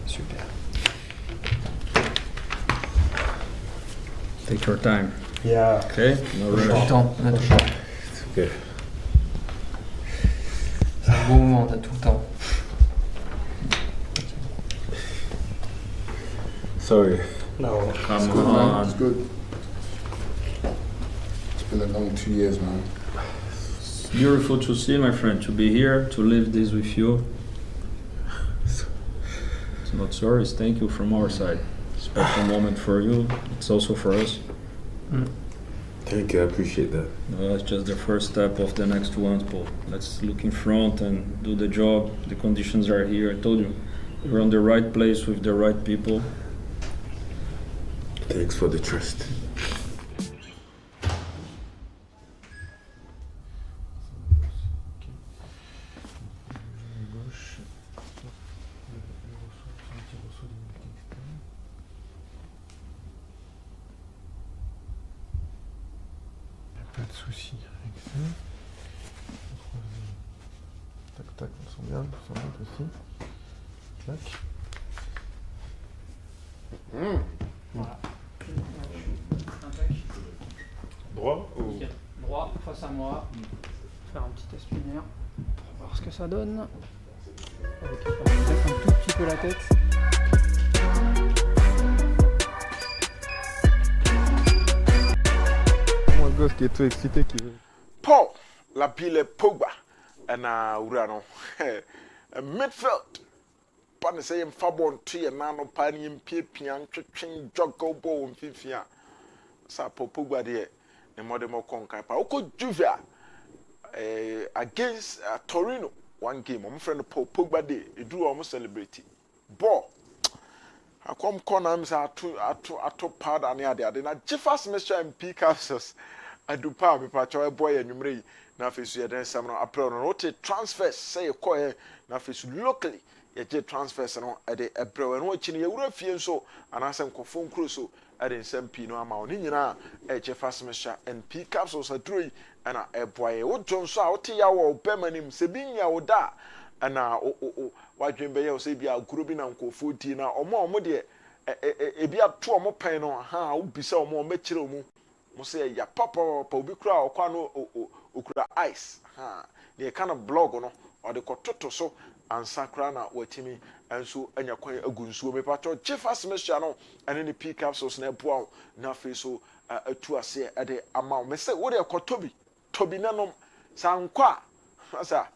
Super. Take your time. Yeah. Okay. No rush. On a tout le temps. Okay. C'est un bon moment, t'as tout le temps. Sorry. No. Come on. It's good. It's been a long 2 years, man. It's beautiful to see, my friend, to be here, to live this with you. It's not sorry, it's thank you from our side. Special moment for you, it's also for us. Thank you, I appreciate that. It's just the first step of the next ones, Paul. Let's look in front and do the job. The conditions are here, I told you. We're on the right place with the right people. Thanks for the trust. Pas de soucis avec ça. Tac tac, on sent bien, on sent bien aussi. Clac. Voilà. Droit ou Droit face à moi. Faire un petit test lunaire pour voir ce que ça donne. Avec peut-être un tout petit peu la tête. Moi, le gosse qui est tout excité qui veut. Paul Lapile Pogba and Urano midfield. Partner say him fabon tree and nano piny and pian twitching joggo bow and fifia. Sa Pogba there, the modern conquer. Oko Juvia against Torino. One game, my friend Paul Pogba day, it drew almost celebrity. Ball. I come corner, I'm at pad and the other. Now, Jeffers Mr. and P. Capsules. I do power me patch a boy and you may now face you then some apron or transfers say a coy now face locally. Ye transfers and a bro and watching your European so and I some phone cruise at in some pino amount in a Jeffers Mr. and P. Capsules a three and a boy old John Saw Tia Bermanim Sabinia or da and now why dream by your say be a grouping uncle 14 or more dear a be a 2 more pen or how be so more metro. Say ya papa obi kura okwa no okura ice ha the kind of blog no or the kototo so ansa kra na watimi enso anya kwan agunsuo me pato Jeffers Mr. no ene ne pick capsules na boa na fe so atu ase e de ama me say wo de kotobi tobi nanom sankwa asa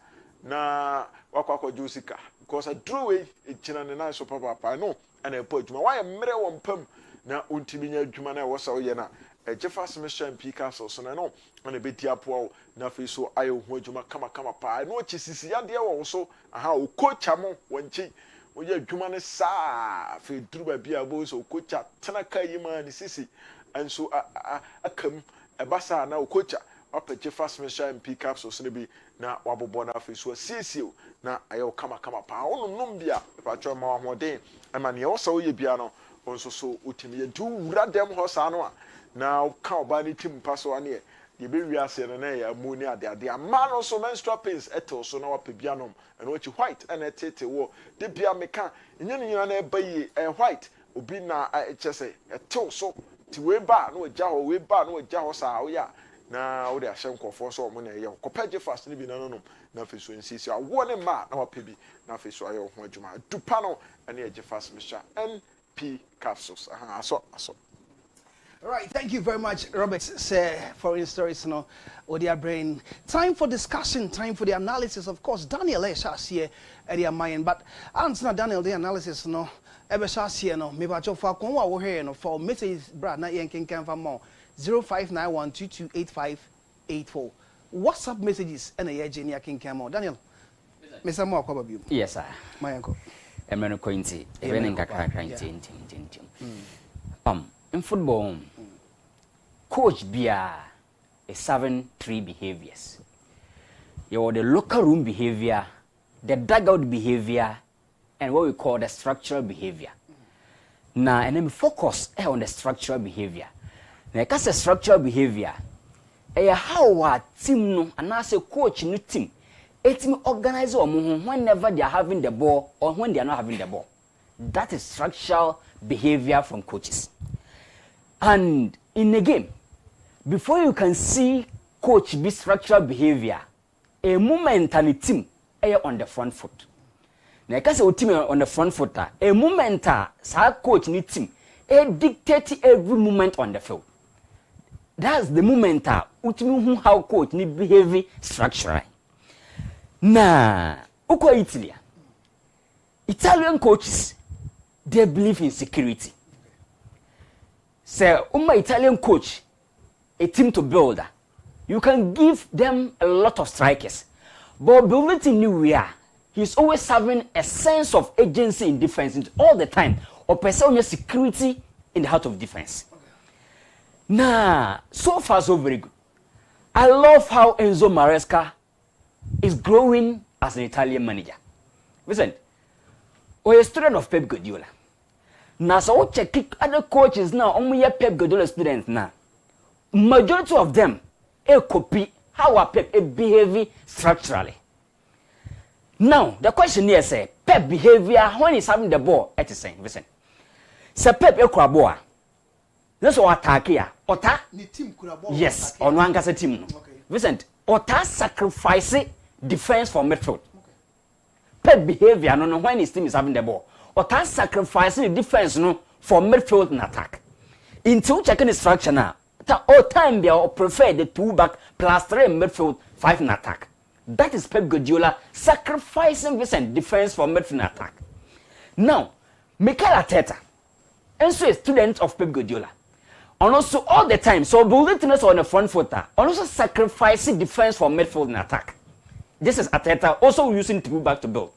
na wakwa jusika because I drew away e china ne na so papa no ene po adwuma why mere wo mpam na ontimi nya adwuma na wo sa wo ye na Jeffers Mr. and P. Castle, so no, and a bit yapo, nothing so I would you come pa. No, chisisi yadia also, how coach amo when chi, when you're human sa, fe drew by beer boys or coach at Tanaka Yima and Sissy, and so I come a bassa now coach up at Jeffers Mr. and P. Capsule, so be now Wabobona face was Sissy, now I'll come pa, oh, Numbia, if I try more day, and man, you also ye piano, also so utimi and 2 radem hosanoa. Now, count by the team pass on here. The baby are saying, ammonia, they are man also menstrual pains, eto, so now a pianum, and what you white and a tete war. The pia mecan, in any bay a white, obi na chese etew so ti we ba no agya ho we ba no agya ho saa wo ya na wo de ahye nkofo so mo na ye kopaje fast ni bi na no na fe so nsisi awo ne ma na wape bi na fe so aye ho adwuma dupa no ene agye fast misha NP capsules aso All right, thank you very much, Robert, sir, for your stories. No, Odia Brain. Time for discussion, time for the analysis. Of course, Daniel is here at the mind, but answer Daniel the analysis. No, ever here. No, maybe I just for Konwa we here. No, for message, Brad, na yankin can for more 0591228584. WhatsApp messages and a year Jenny can come more. Daniel, Mr. More probably. Yes, sir. My uncle. Emmanuel Cointy, even in football, coach Bia is serving 3 behaviors. You have the locker room behavior, the dugout behavior, and what we call the structural behavior. Now, and then we focus on the structural behavior. Now, because the structural behavior, how our team no, and as a coach new team, a team organizer whenever they are having the ball or when they are not having the ball. That is structural behavior from coaches. And in a game, before you can see coach be structural behavior, a moment and a team on the front foot. Now, because a team on the front foot, a moment coach need team dictate every movement on the field. That's the moment how coach need behave structurally. Now, Italian coaches, they believe in security. So, Italian coach, a team to build, you can give them a lot of strikers. But building team new we are, he's always having a sense of agency in defense all the time, or personal security in the heart of defense. Nah, so far so very good. I love how Enzo Maresca is growing as an Italian manager. Listen, we're a student of Pep Guardiola. Now, so check other coaches now, only Pep Guardiola students now. Majority of them, copy how a Pep behave structurally. Now, the question here is, Pep behavior when he's having the ball, it is saying, listen. So Pep ball. That's what attack here. Ota? Yes, on one case team. Listen, Ota sacrifice defense for midfield. Pep behavior, no, when his team is having the ball. Or can sacrifice the defense for midfield and attack. Until checking the structure now, all time they prefer the 2-back plus 3 midfield 5 in attack. That is Pep Guardiola sacrificing Vincent defense for midfield and attack. Now, Mikel Arteta, also a student of Pep Guardiola, and also all the time, so building teams on the front foot, and also sacrificing defense for midfield and attack. This is Arteta also using 2-back to build.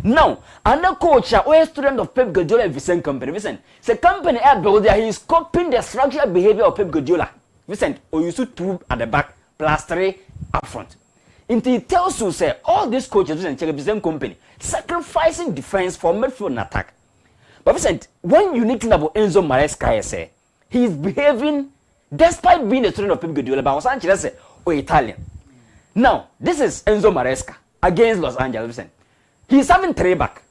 Now, another coach, a student of Pep Guardiola and Vincent Company. Vincent, the company builder, he is copying the structural behavior of Pep Guardiola. Vincent, or you see 2 at the back, plus 3 up front. Until he tells you, say, all these coaches and Vincent Company sacrificing defense for midfield and attack. But Vincent, one unique thing about Enzo Maresca, say, he is behaving, despite being a student of Pep Guardiola, but Los Angeles, or Italian. Now, this is Enzo Maresca against Los Angeles, Vincent. He is having 3 back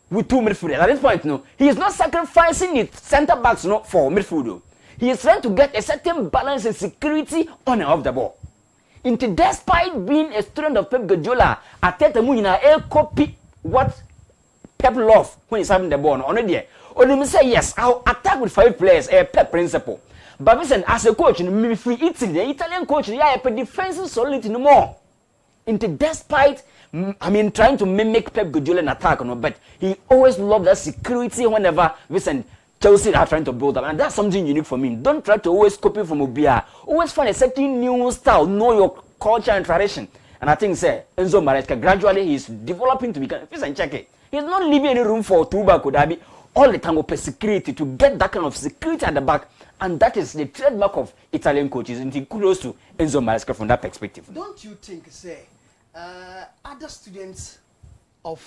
with 2 midfielders. At this point, he is not sacrificing his center backs for midfield. He is trying to get a certain balance and security on and off the ball. Despite being a student of Pep Guardiola, Arteta Munina copy what Pep love when he's having the ball. On the Only say yes, I'll attack with 5 players, a Pep principle. But listen, as a coach, Italy, the Italian coach, yeah, a defensive solidity no more. Despite trying to mimic Pep Guardiola in attack, but he always loved that security whenever Chelsea are trying to build up, and that's something unique for me. Don't try to always copy from Obia. Always find a certain new style, know your culture and tradition. And I think, Enzo Maresca gradually he's developing to become. Listen, check it. He's not leaving any room for 2-back Kodabi all the time with security to get that kind of security at the back, and that is the trademark of Italian coaches, and he kudos to Enzo Maresca from that perspective. Don't you think, other students of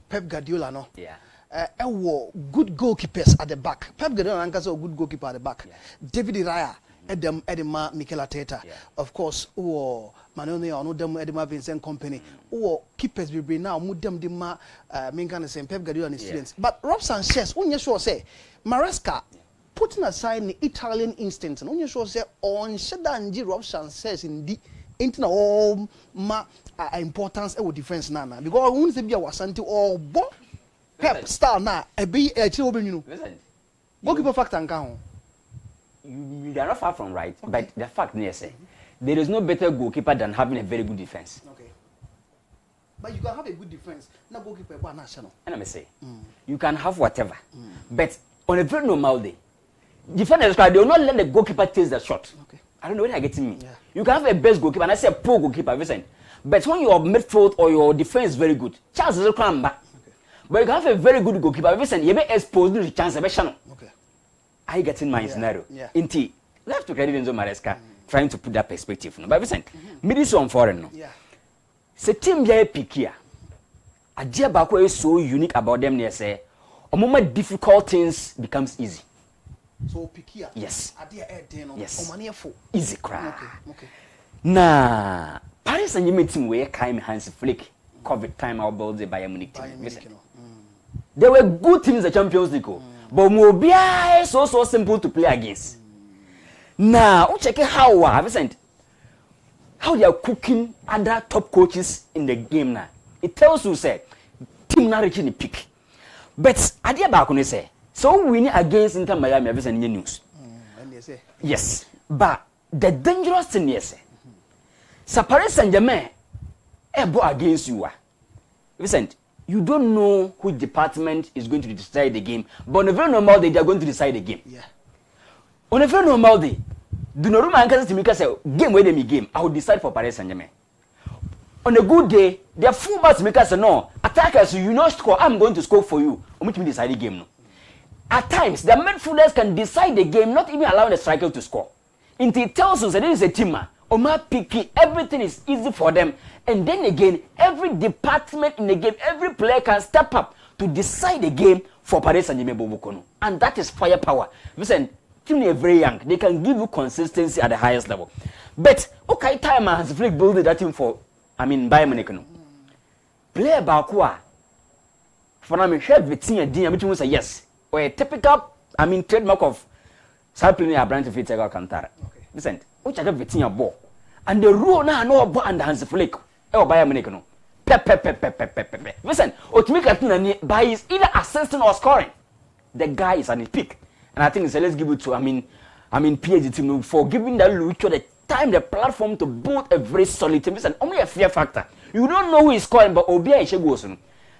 Pep Guardiola, no? Yeah. Good goalkeepers at the back. Pep Guardiola has a good goalkeeper at the back. Yeah. David Raya Edem Edema Mikel Arteta. Of course, Manone or no dem Edema Vincent company. Keepers will be now mudem dema Mingan and Pep Guardiola and his students. But Rob Sanchez, unya sure say Maresca putting aside the Italian instinct, and unya sure say on Shadanji Rob Sanchez in the into all ma importance of defense nana because I won't say be a wasanti or bo Pep star na a be a children you know. Listen, goalkeeper factor and count. You are not far from right, but the fact is, there is no better goalkeeper than having a very good defense. Okay. But you can have a good defense, not goalkeeper one national. And I may say, you can have whatever, but on a very normal day, defenders they will not let the goalkeeper taste the shot. Okay. I don't know where I getting me. Yeah. You can have a best goalkeeper, and I say a poor goalkeeper, listen. But when your midfield or your defense is very good, chances will come back. Okay. But you can have a very good goalkeeper, listen, you may expose the chance of a channel. Okay. I get in my scenario. Yeah. Inti, we have to credit Enzo Maresca trying to put that perspective. No? But listen, me on foreign. No? Yeah. Se team ya pikia. Idea bako is so unique about them. They say, a moment difficult things becomes easy. So pikia. Yes. Yes. Easy cry. Okay. Nah, Paris Saint-Germain team where came Hans Flick COVID time our build the Bayern Munich team. They were good teams in the Champions League. But Mobia is so simple to play against. Now, check how Vincent, how they are cooking other top coaches in the game now. It tells you say team not reaching the peak. But idea back on say so winning against Inter Miami Vincent news. Yes, but the dangerous thing is Paris Saint-Germain against you. Vincent, you don't know which department is going to decide the game, but on a very normal day, they are going to decide the game. Yeah. On a very normal day, do not remember to make us say game where they me game. I will decide for Paris Saint-Germain. On a good day, their fullbacks make us say no. Attackers, you know score. I'm going to score for you. I'm going to decide the game. No. At times, the midfielders can decide the game, not even allowing the striker to score. It tells us that this is a team. Omar Picky, everything is easy for them. And then again, every department in the game, every player can step up to decide the game for Paris Saint-Germain Bobokono. And that is firepower. Listen, team is very young. They can give you consistency at the highest level. But, okay, time has Flick built that team for, Bayern Munich. Player Bakua, for I heard the team and which was a yes. Or a typical, trademark of Sarpini Abrante Fitega Cantara. Listen, which I have the team ball. And the rule now no ball and Hans Flick. Oh, Bayern Munich. Pep. Listen, Otmika by his either assisting or scoring. The guy is on his peak. And I think let's give it to PSG team for giving that Lucho the time, the platform to build a very solid team. Listen, only a fear factor. You don't know who is scoring, but Obia is goes.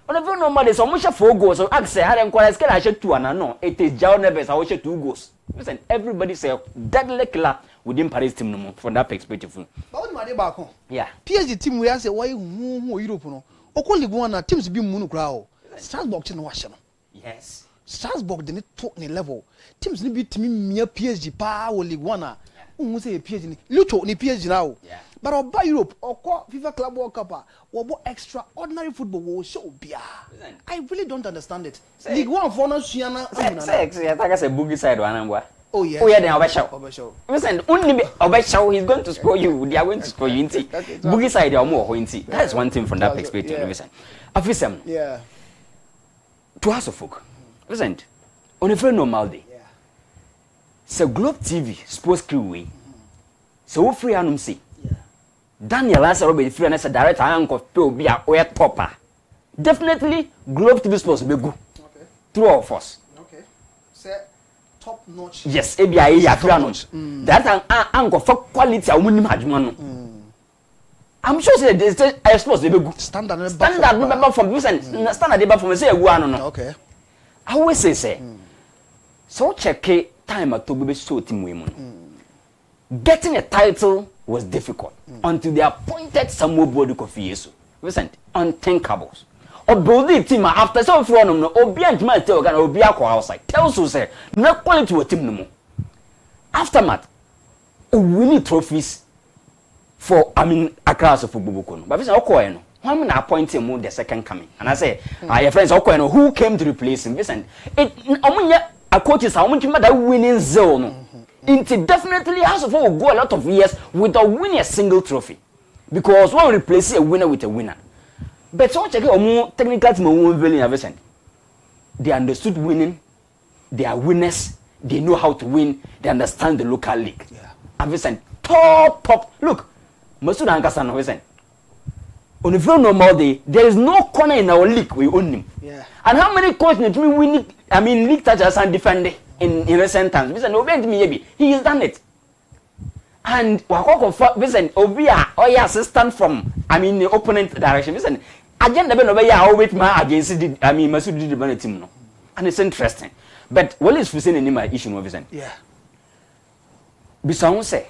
On a very normal day, so much 4 goals. So I say, I don't quite scared. I should 2 and no. It is Jao Neves. I should 2 goals. Listen, everybody say deadly killer within Paris team no more from that perspective. But what my back home? Yeah. PSG team we say why Europe no. Oko League 1 na teams be munu crowd. Strasbourg no wash no. Yes. Strasbourg they talk ni level. Teams ni be team near PSG pa o League 1 na. Who say PSG ni Lucho ni PSG now. Yeah. But oba Europe oko FIFA Club World Cup obo extraordinary football will show bia. I really don't understand it. Say, League 1 for na suana say I say boogie side one amwa. Oh yeah. Oh yeah, then Obeshaw. Listen, only Obeshaw he's going to score you. They are going to score you inti. Boogie side they are more inti. That is one thing from that perspective. Yeah. Listen. Afisem. Yeah. To us of folk. Listen. On a very normal day. Yeah. So Globe TV sports crew way. So free anum say. Daniel answer be free and say director anko pe be a oya topper. Definitely Globe TV Sports be good. Okay. True or false? Okay. Say top notch. Yes, e be a ya free notch. That anko for quality a woni adwuma no. I'm sure say they say I suppose they be good. Standard number from Vincent. Standard number from say egu anu no. Okay. I always say so check time to be so team we mo. Getting a title was difficult until they appointed Samuel Bodu Kofi Yesu. Vincent, unthinkables. Or building team after some from no Obi and Jamal tell can Obi akwa outside. Tells you say no quality to team no more. Aftermath, winning trophies for Accra of football. But Vincent Okoye no. Why me appoint him the second coming? And I say, your friends Okoye no who came to replace him. Vincent, it a coach is how much that winning zone. It definitely has to go a lot of years without winning a single trophy. Because one replaces a winner with a winner. But so check out technical team they understood winning, they are winners, they know how to win, they understand the local league. Yeah. And Vincent, top. Look, Masud Ankasan, Vincent. On a very normal day, there is no corner in our league we own him. Yeah. And how many coaches winning? I mean, league touchers and defender in recent times. Vincent, he has done it. And Vincent, Obia, or your assistant from, the opponent direction. Vincent, agenda be no be ya wait ma against Masud did the team no. And it's interesting. But what is facing any my issue no Vincent? Yeah. Bisa say.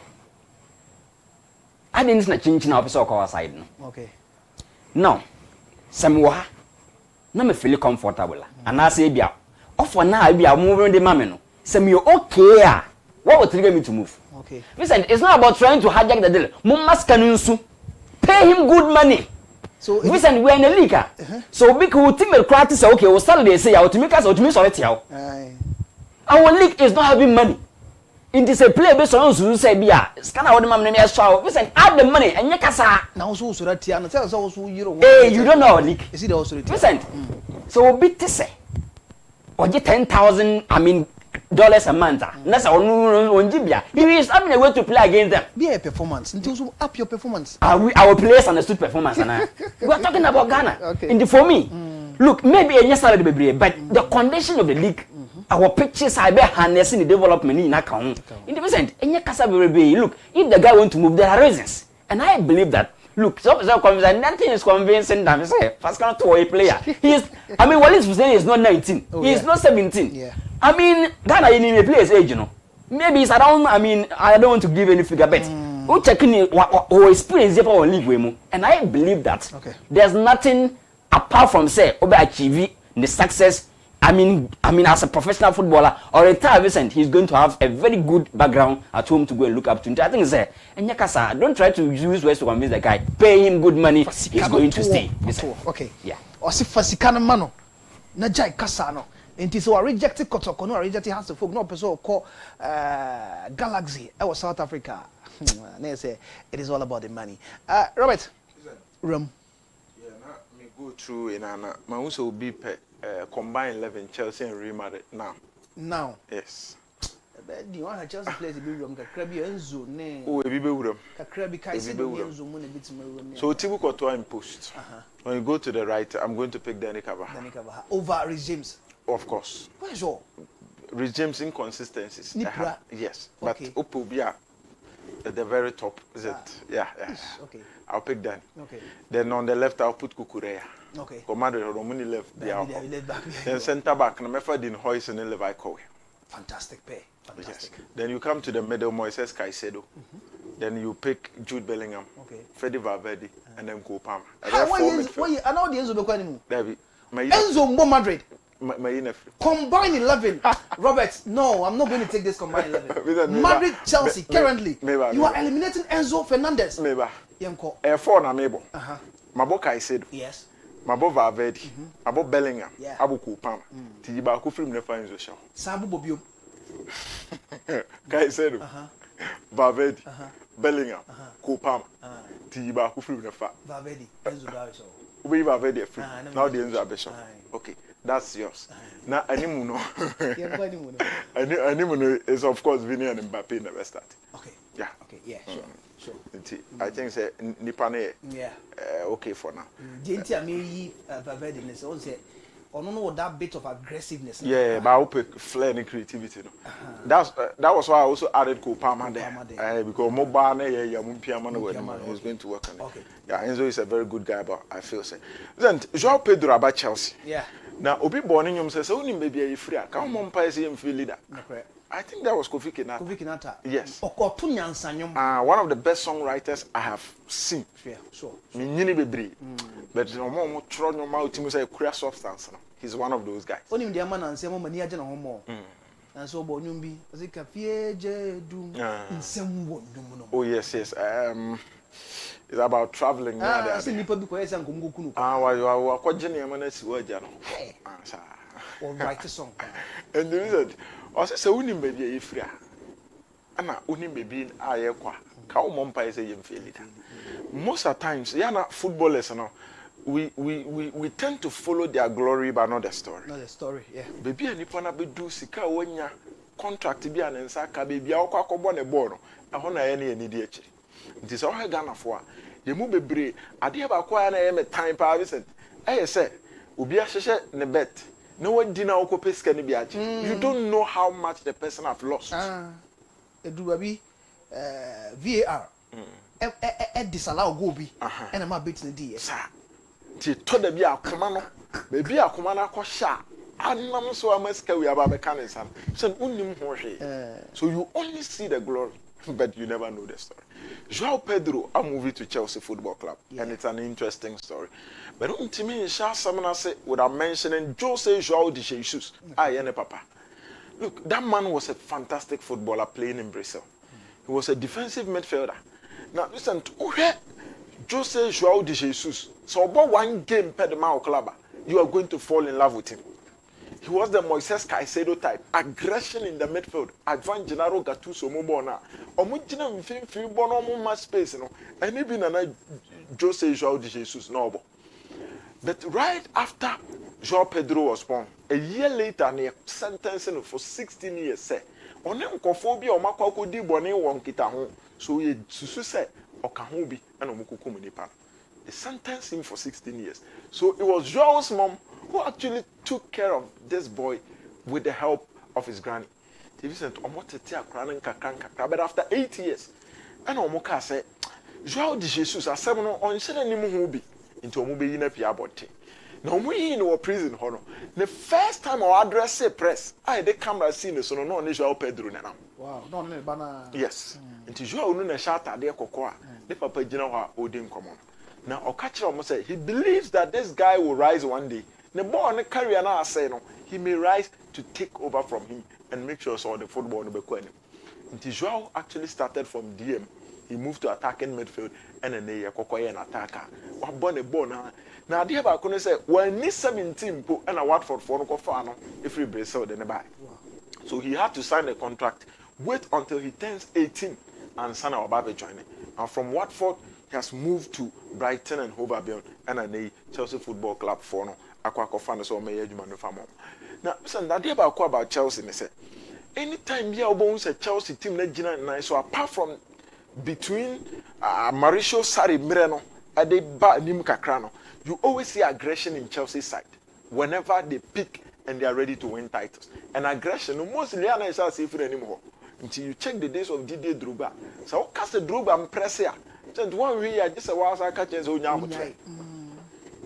I didn't na chinchi na officer ko side no. Okay. Now, Samuwa, na me feel comfortable. And I say bia, offer na bia moving the mame no. Sam you okay what will trigger me to move? Okay. Listen, it's not about trying to hijack the deal. Mummas kanunsu. Pay him good money. So listen, we're in a league. So big who think the crowd say okay, we'll start they say to make us or to miss already. Our league is not having money. It is a play based on who say bia. Scan out the man name so. Listen, add the money and yakasa. Now so that tiana tell us also you don't know our league. Is it also listen. So bit to say. Or get 10,000 dollars a month. That's our Jibia. He is having a way to play against them. Be a performance until you up your performance. Our players understood performance. We are talking about Ghana. Okay. And for me, look, maybe a yes salary, but the condition of the league, our pictures are harnessing the development in account. In the present, and look, if the guy want to move, there are reasons. And I believe that. Look, so convincing. Nothing is convincing them. Say, first kind of a player. He is. What is saying is not 19. He is not 17. Yeah. Ghana in a player's age, you know. Maybe it's around. I don't want to give any figure, but who checking or experience or league and I believe that there's nothing apart from say over achieve the success. As a professional footballer or a Vincent, he's going to have a very good background at home to go and look up to. I think it's and Yakasa, don't try to use words to convince the guy. Pay him good money, he's going to stay. Okay. Yeah. Or si Fasikana Mano, Najai Casano. And so I rejected Kotokono, I rejected Hans of Folk, no person called Galaxy. I was South Africa. They say it is all about the money. Robert, Rum. Yeah, me go through in Anna. My also be combined 11 Chelsea and Real Madrid now. Yes. Do you want Chelsea plays a big room? Krabi Enzo ne. Oh, a big room. Krabi Kaisi Enzo mun a bit room. So Tibu Courtois in post. When you go to the right, I'm going to pick Danny Carvajal. Over Rhys James. Of course. Where's your Rhys James inconsistencies? Yes, but Opobia at the very top. Is it? Yeah. Okay. I'll pick Danny. Okay. Then on the left, I'll put Kukureya. Okay. Commander Romani left then center back. And I'm afraid in Hoyce and Levi Coe. Fantastic pay. Fantastic. Yes. Then you come to the middle, Moises Caicedo. Then you pick Jude Bellingham, Fede Valverde, and then Copam. I know the Enzo Bekwani. David. Enzo Mo Madrid. My combined 11. Robert, no, I'm not going to take this combined 11. Madrid, Chelsea, currently. You are eliminating Enzo Fernandez. Maybe. Four na Mabo. Mabo Caicedo. Yes. Mabo Valverde. Mabo Bellingham. Abu Copam. Tijiba Kufrim ne fa Enzo Shaw. Sabu Bobio. Caicedo. Valverde. Bellingham. Copam. Tijiba Kufrim ne fa. Valverde. Enzo Dawisho. We Valverde free. Now the Enzo Abesho. Okay. That's yours. Now, Animuno. Animuno is, of course, Vinny and Mbappe never started. Okay. Yeah. Okay. Yeah. Sure. I think say Nipane. Yeah. Okay for now. Jinti Amiri Valverde say, I don't know that bit of aggressiveness. Yeah, but I hope flair and creativity. That was why I also added Copama there. Because Mobane, he was going to work on it. Okay. Yeah, Enzo is a very good guy, but I feel say. Then João Pedro about Chelsea. Yeah. Now, Obi Borningham says, "Only maybe a free. Come on, Pais him feel leader." I think that was Kofi Kinata. Kofi Kinata. Yes. One of the best songwriters I have seen. Yeah, sure. But no more try no more to say queer substance. He's one of those guys. Only the man and say more money agent or more. And so Bonumbi, as a cafe, do in some one. Oh yes. It's about traveling. I see people because I'm going to go. You are quite genuine. Or write a song. And the reason, I say, so we need maybe a free. ana oni bebi aye kwa ka o mompa say yem fail leader. Most of times yana footballers no we tend to follow their glory but not the story. Not the story, yeah. Baby anipa na bedu sika wonya contract bi anensa ka baby akwa akobọ ne ball no ɛhɔ na ye na ye nidi akiri. Nti so ho Ghana fo a ye mu bebre ade ba kwa na ye me time pa Vincent. Eye say obi ahyehye ne bet. No one dinner or copesca You don't know how much the person have lost. Do baby VAR. Disallow go be and I'm a bit in the D. Sir, to the Bia Comano, maybe a commander sha. And so I must carry about the cannon. So you only see the glory, but you never know the story. João Pedro, I moved to Chelsea Football Club, and it's an interesting story. But to me, someone say without mentioning Jose João de Jesus, papa. Look, that man was a fantastic footballer playing in Brazil. He was a defensive midfielder. Now listen, Jose João de Jesus. So about one game per the Mao Club, you are going to fall in love with him. He was the Moises Caicedo type. Aggression in the midfield. Advan Gennaro Gattuso Mobona. Omujina mfimfi bono mo ma space no. And even na Jose João de Jesus no. But right after João Pedro was born, a year later, they sentenced him for 16 years. Say, on him kophobia o makwa di boni won kita ho. So ye susu say okahobi and omukuku munipa. They sentenced him for 16 years. So it was João's mom who actually took care of this boy with the help of his granny. But after 8 years, and Omoka said, João de Jesus, a seven on Shannon Mubi into Omubi in a Piabote. Now, we in our prison, honor. The first time I address a press, I had the camera scene, so no, João Pedro now. Wow, no, banana. Yes. Into João Nuna Shata, dear Cocoa, the Papa Genoa Odin common. Now, Okachi almost said he believes that this guy will rise one day. The boy on the career now say no, he may rise to take over from him and make sure so the football no be kwani. Until João actually started from DM, he moved to attacking midfield and then he kokoye an attacker. What born a ball now? Now the about can say when ni 17 po and a Watford for no fano if he Brazil then buy. So he had to sign a contract, wait until he turns 18 and sign our Babe joining. And from Watford he has moved to Brighton and Hove Albion and a Chelsea Football Club for no aqua fans or may you manufacture. Now, listen, that day about Chelsea, they say anytime you are a Chelsea team, so apart from between Mauricio Sarri Mireno and the Nimka Crano, you always see aggression in Chelsea's side whenever they pick and they are ready to win titles. And aggression, mostly Liana is not safe anymore until you check the days of Didier Drogba. So, cast the Drogba and press here. Just one way, I just a while I catch his own.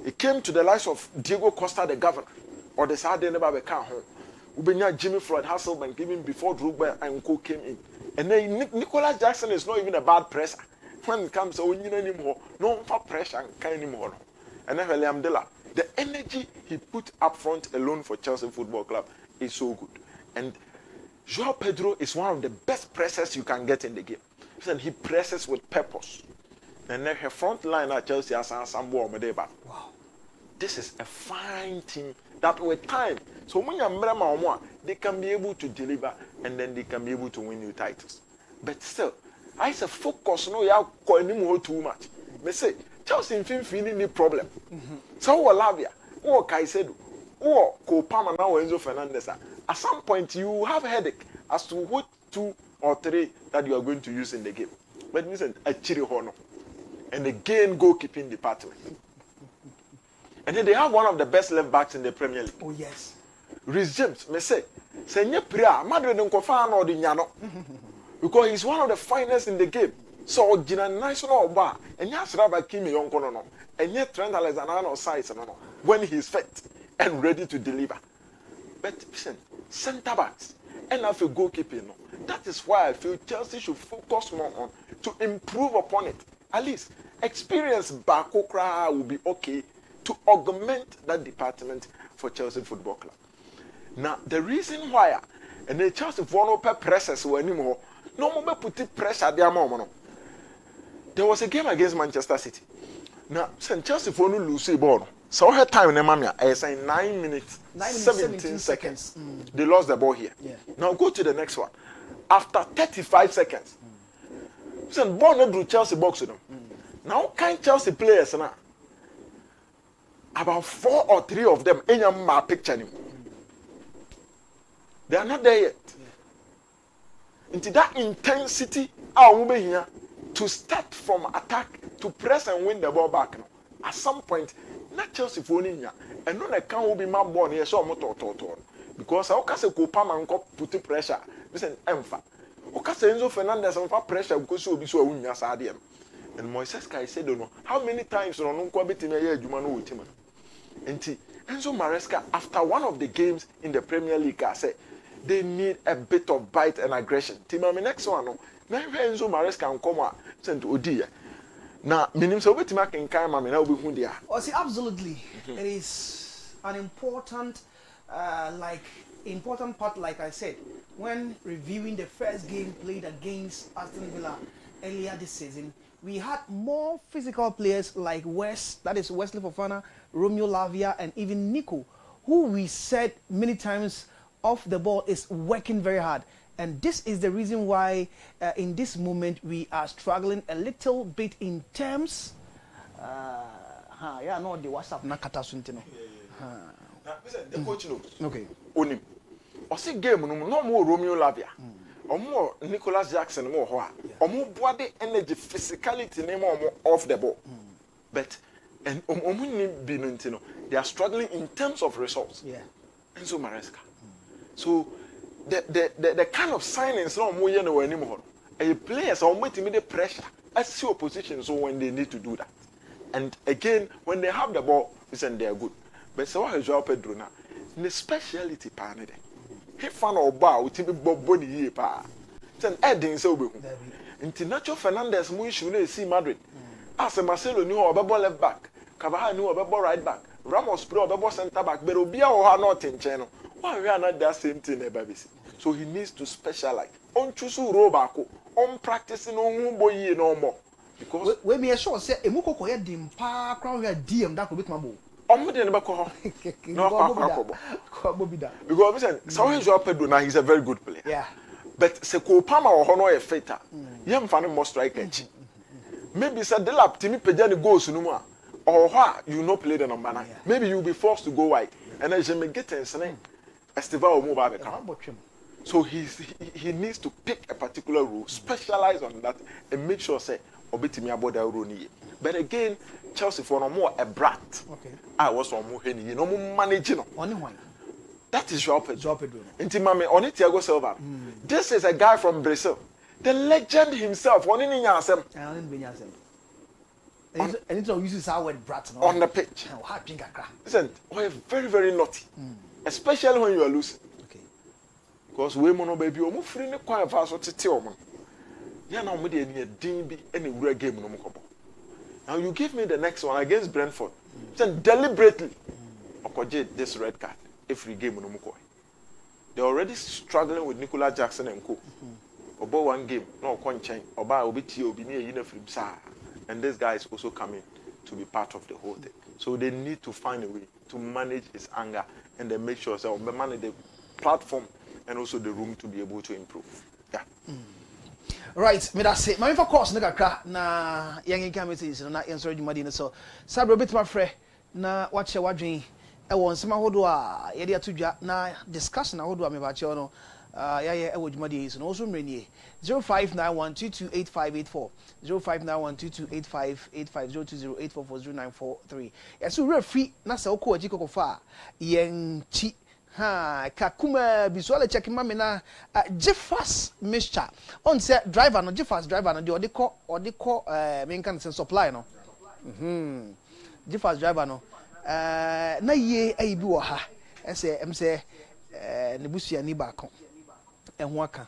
It came to the likes of Diego Costa, the governor, or the Saturday never became home. Ubenya Jimmy Floyd Hasselbank even before Drogba and Co came in. And then Nicolas Jackson is not even a bad presser. When it comes to winning anymore, no for pressure anymore. And then William Dela, the energy he put up front alone for Chelsea Football Club is so good. And João Pedro is one of the best pressers you can get in the game. And he presses with purpose. And then her front line at Chelsea has some more. Wow. This is a fine team that with time, so when you're they can be able to deliver and then they can be able to win new titles. But still, I say focus no you calling too much. Me say Chelsea in feeling any problem. So Lavia, or Caicedo, or Copama now Enzo Fernandez. At some point you have a headache as to what 2 or 3 that you are going to use in the game. But listen, a Chiri Hono. And again goalkeeping department. And then they have one of the best left backs in the Premier League. Oh yes. Rhys James, me say, Senye Priya, Madrid and Kofano or the Nyano. Because he's one of the finest in the game. So Gina National Bar, and yes, Rabbi Kimi Yonkono, and yet Trent Alexander size when he's fit and ready to deliver. But listen, centre backs and after goalkeeping, that is why I feel Chelsea should focus more on to improve upon it. At least experience Bakokra will be okay to augment that department for Chelsea Football Club. Now, the reason why, and the Chelsea Football presses were anymore, no more put pressure there more. There was a game against Manchester City. Now, Chelsea Football lose the ball. So her time in Mamia, I say 9 minutes, 17 seconds. They lost the ball here. Yeah. Now go to the next one. after 35 seconds. So ball no do Chelsea box no. Now kind Chelsea players na about 4 or 3 of them in my picture ni. They are not there yet. Into that intensity here to start from attack to press and win the ball back now. At some point, not Chelsea for here. And no account will be my born here so motor. Because I can't say Kopama and put pressure. Listen, Emfa. Okase Enzo Fernandez and for pressure because you will be so unya sadiem. And Moises Kai said, don't know how many times on Unko Bettina Jumano with him. And Enzo Maresca, after one of the games in the Premier League, I said they need a bit of bite and aggression. Timami next one, no. Now Enzo Maresca and come sent to Odia. Now, minim so betima can come, I mean, I'll be Hundia. Oh, see, absolutely. It is an important, important part, like I said, when reviewing the first game played against Aston Villa earlier this season. We had more physical players like that is Wesley Fofana, Romeo Lavia, and even Nico, who we said many times off the ball is working very hard. And this is the reason why in this moment we are struggling a little bit in terms. Yeah, no, the WhatsApp nakata suntino. The coach knows. Okay. Onim. Osi game no more Romeo Lavia. More Nicholas Jackson more hoa. More body energy, physicality name off the ball. But and they are struggling in terms of results. Yeah. Enzo Maresca. So the kind of signings no more no anymore. A players are waiting the pressure. I see opposition so when they need to do that. And again, when they have the ball, listen, they are good. But so what is Joao Pedro now? The speciality panel. He found a bar with him body here pa. It's an adding so be. Into Nacho Fernandez mu issue see Madrid. As Marcelo knew about left back, Cavani knew about right back, Ramos pro about center back, but Obia or not in channel. Why we are not that same thing baby. So he needs to specialize. On choose robako, on practicing on boy no more. Because we me sure say emuko ko ye dim pa crown here DM that could be my because Samuel Joao Pedro now he's a very good player. Yeah. But Seko Pama or Hono a fighter. Yam fan more striker. Maybe said the lap Timmy Pejani goes no more. Or what you not play the number 9. Maybe you'll be forced to go wide. And then Jimmy get in Esteval move. So he needs to pick a particular role, specialize on that, and make sure say Obitimi about the role. But again, Chelsea for no more a brat. Okay. I was on more henny, no more managing. Only one. That is Joao Pedro. Intimame on it Thiago Silva. This is a guy from Brazil. The legend himself. One in Yasem. And it's all uses our word brat on the pitch. Listen, we're very, very naughty. Especially when you are losing. Okay. Because we mono baby omo free ne kwan fa so tete omo. Ya na omo de any din bi any wura game no mo. Now you give me the next one against Brentford. Then deliberately okoje this red card every game no mo. They're already struggling with Nicolas Jackson and co. About one game, no conchain, oba obiti obi ne yina free sa. And this guy is also coming to be part of the whole thing. So they need to find a way to manage his anger and then make sure they manage the platform and also the room to be able to improve. Yeah. Right, me that's it. My for course na young committees na answer the madina so sabro bit my friend na watch your wadwin e won sema hodo a ye de atodwa na discussion hodo a me ba che no e wo dwumadi is no also mrenie 0591228584 0591228585 0208440943 yeso referee na se okọ aji kokofa yen chi ha kakuma bisuale check mame na Jeffas mixture on say driver no Jeffas driver no de odiko me kan say supply no Jeffas driver no na ye ayi bi wo ha say em say ne busua ni ba kon ehun aka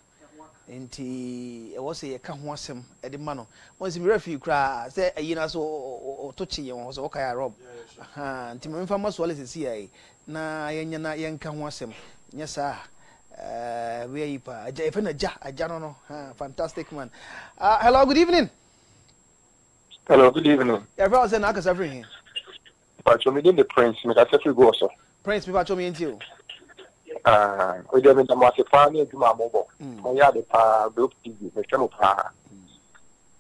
enti e wo say ye ka ho asem e de ma no won say me refi kra say ayi na so to chi ye won so ka ya rob ha enti me mfa maso wale sisi ai na yenya na yenka ho asem nya sa we yi pa aja e fa na aja no ha fantastic man. Hello, good evening. Hello, good evening. Everyone say na ka say everything. Pacho me the Prince me ka say free go so. Prince me pacho me enti o. We don't know what to find in my mobile. I had a group TV, the channel.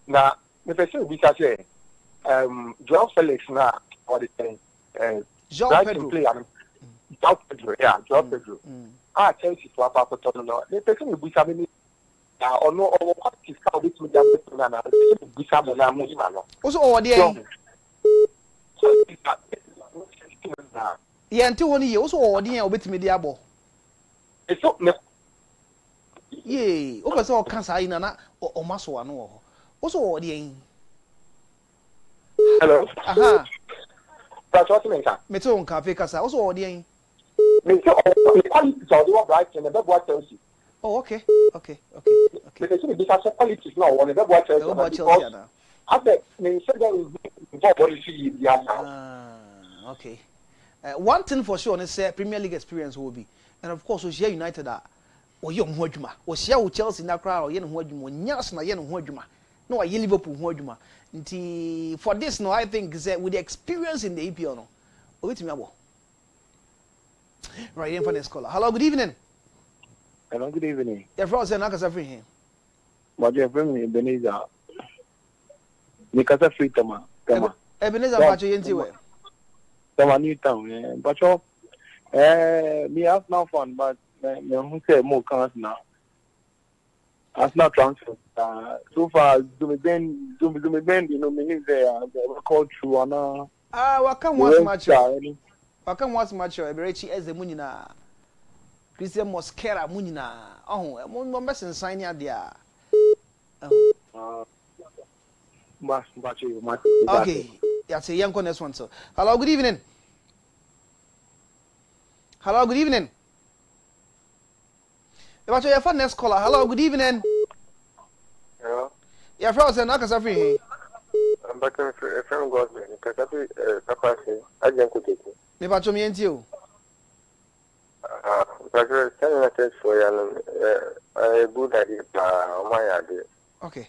Now, the person we can say, João Felix now, what is saying, João Pedro. João Pedro, yeah, João Pedro. I tell you to Papa Tono. The person we can or no, or what is called it with them. Also, or the yeah, until 1 year, also, or the bit me diabo. It's not me. Yea, over so cancer in an or muscle and all. Also, or the hello. Aha. That's what you mean, sir. Meton cafe casa, also, or the oh, okay. Because because of politics now, when the watch Chelsea. I bet me said okay. One thing for sure is Premier League experience will be, and of course, we share United or young Hodjuma, or share with Chelsea in that crowd, or young Hodjuma, Nyas na young Hodjuma, no, a Liverpool Hodjuma. For this, no, I think that with the experience in the EPL, no, wait me about. Right, for the scholar. Hello, good evening. Hello, good evening. Your friends and Nakasa free here. But your friend Ebenezer. Nikasa free Tama. Ebenezer Pacho Yentiwe. Tama New Town, but me have no fun, but who say more cars now. As not transfer. So far, do me bend, you know, meaning they are called through on what can watch match? What can watch match? Eberechi as the Munina. Christian Mosquera Munina. Oh, a moment and sign ya there. Okay, that's a young next one. So, hello, good evening. Hello, good evening. What's your phone next caller? Hello, good evening. Hello. Your friends and Nakasa free. I'm back from Godwin. Papa, I didn't take it. Maybe I told me and you. Good idea, my idea. Okay.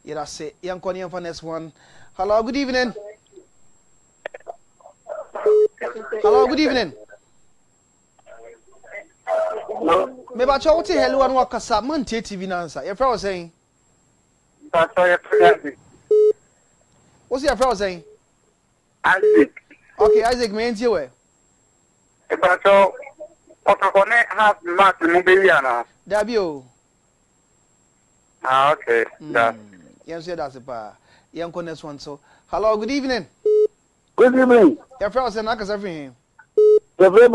Yeah, I say, young Connie for next one. Hello, good evening. Hello, good evening. Maybe I told you hello and walk a salmon TV answer. Your friend was saying, what's your friend saying? Isaac. Okay, Isaac, me and you. If I saw Otacone half match Mobiliana. Dabio. Okay. Yes, that's a bar. Young next one. So, hello, good evening. Good evening. Your friend was an actor for him. The very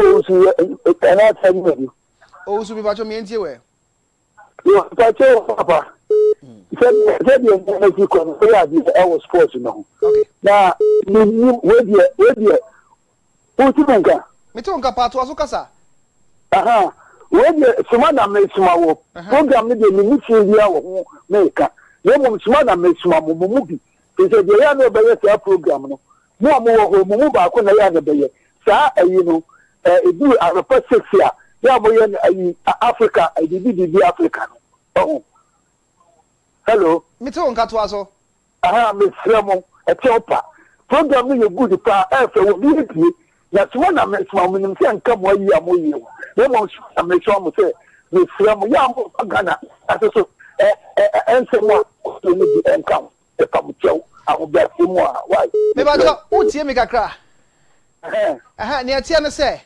cannot tell you. Oh, so we watch me and you. You Papa. Said you I was sports now. Okay. Now, where who's the Metonka part was Okasa. Aha. Where the Sumana makes my program, the Ministry maker. No one Sumana makes my movie. They said they are no better program. No more move back on the other day. Sir, you know, it do a first 6 years. Yeah, Africa, I did Africa. Oh. Hello. Metonka to us. Aha, Miss Ramon, a chopper. Program you good for after we that's one I make my women and come where you are more you. They won't make sure say, Miss Ramon, Yam, Ghana, as so, and someone to need the income. The come show, I will get you more. Why? Maybe what's here make a cry? Aha, near Tiana say.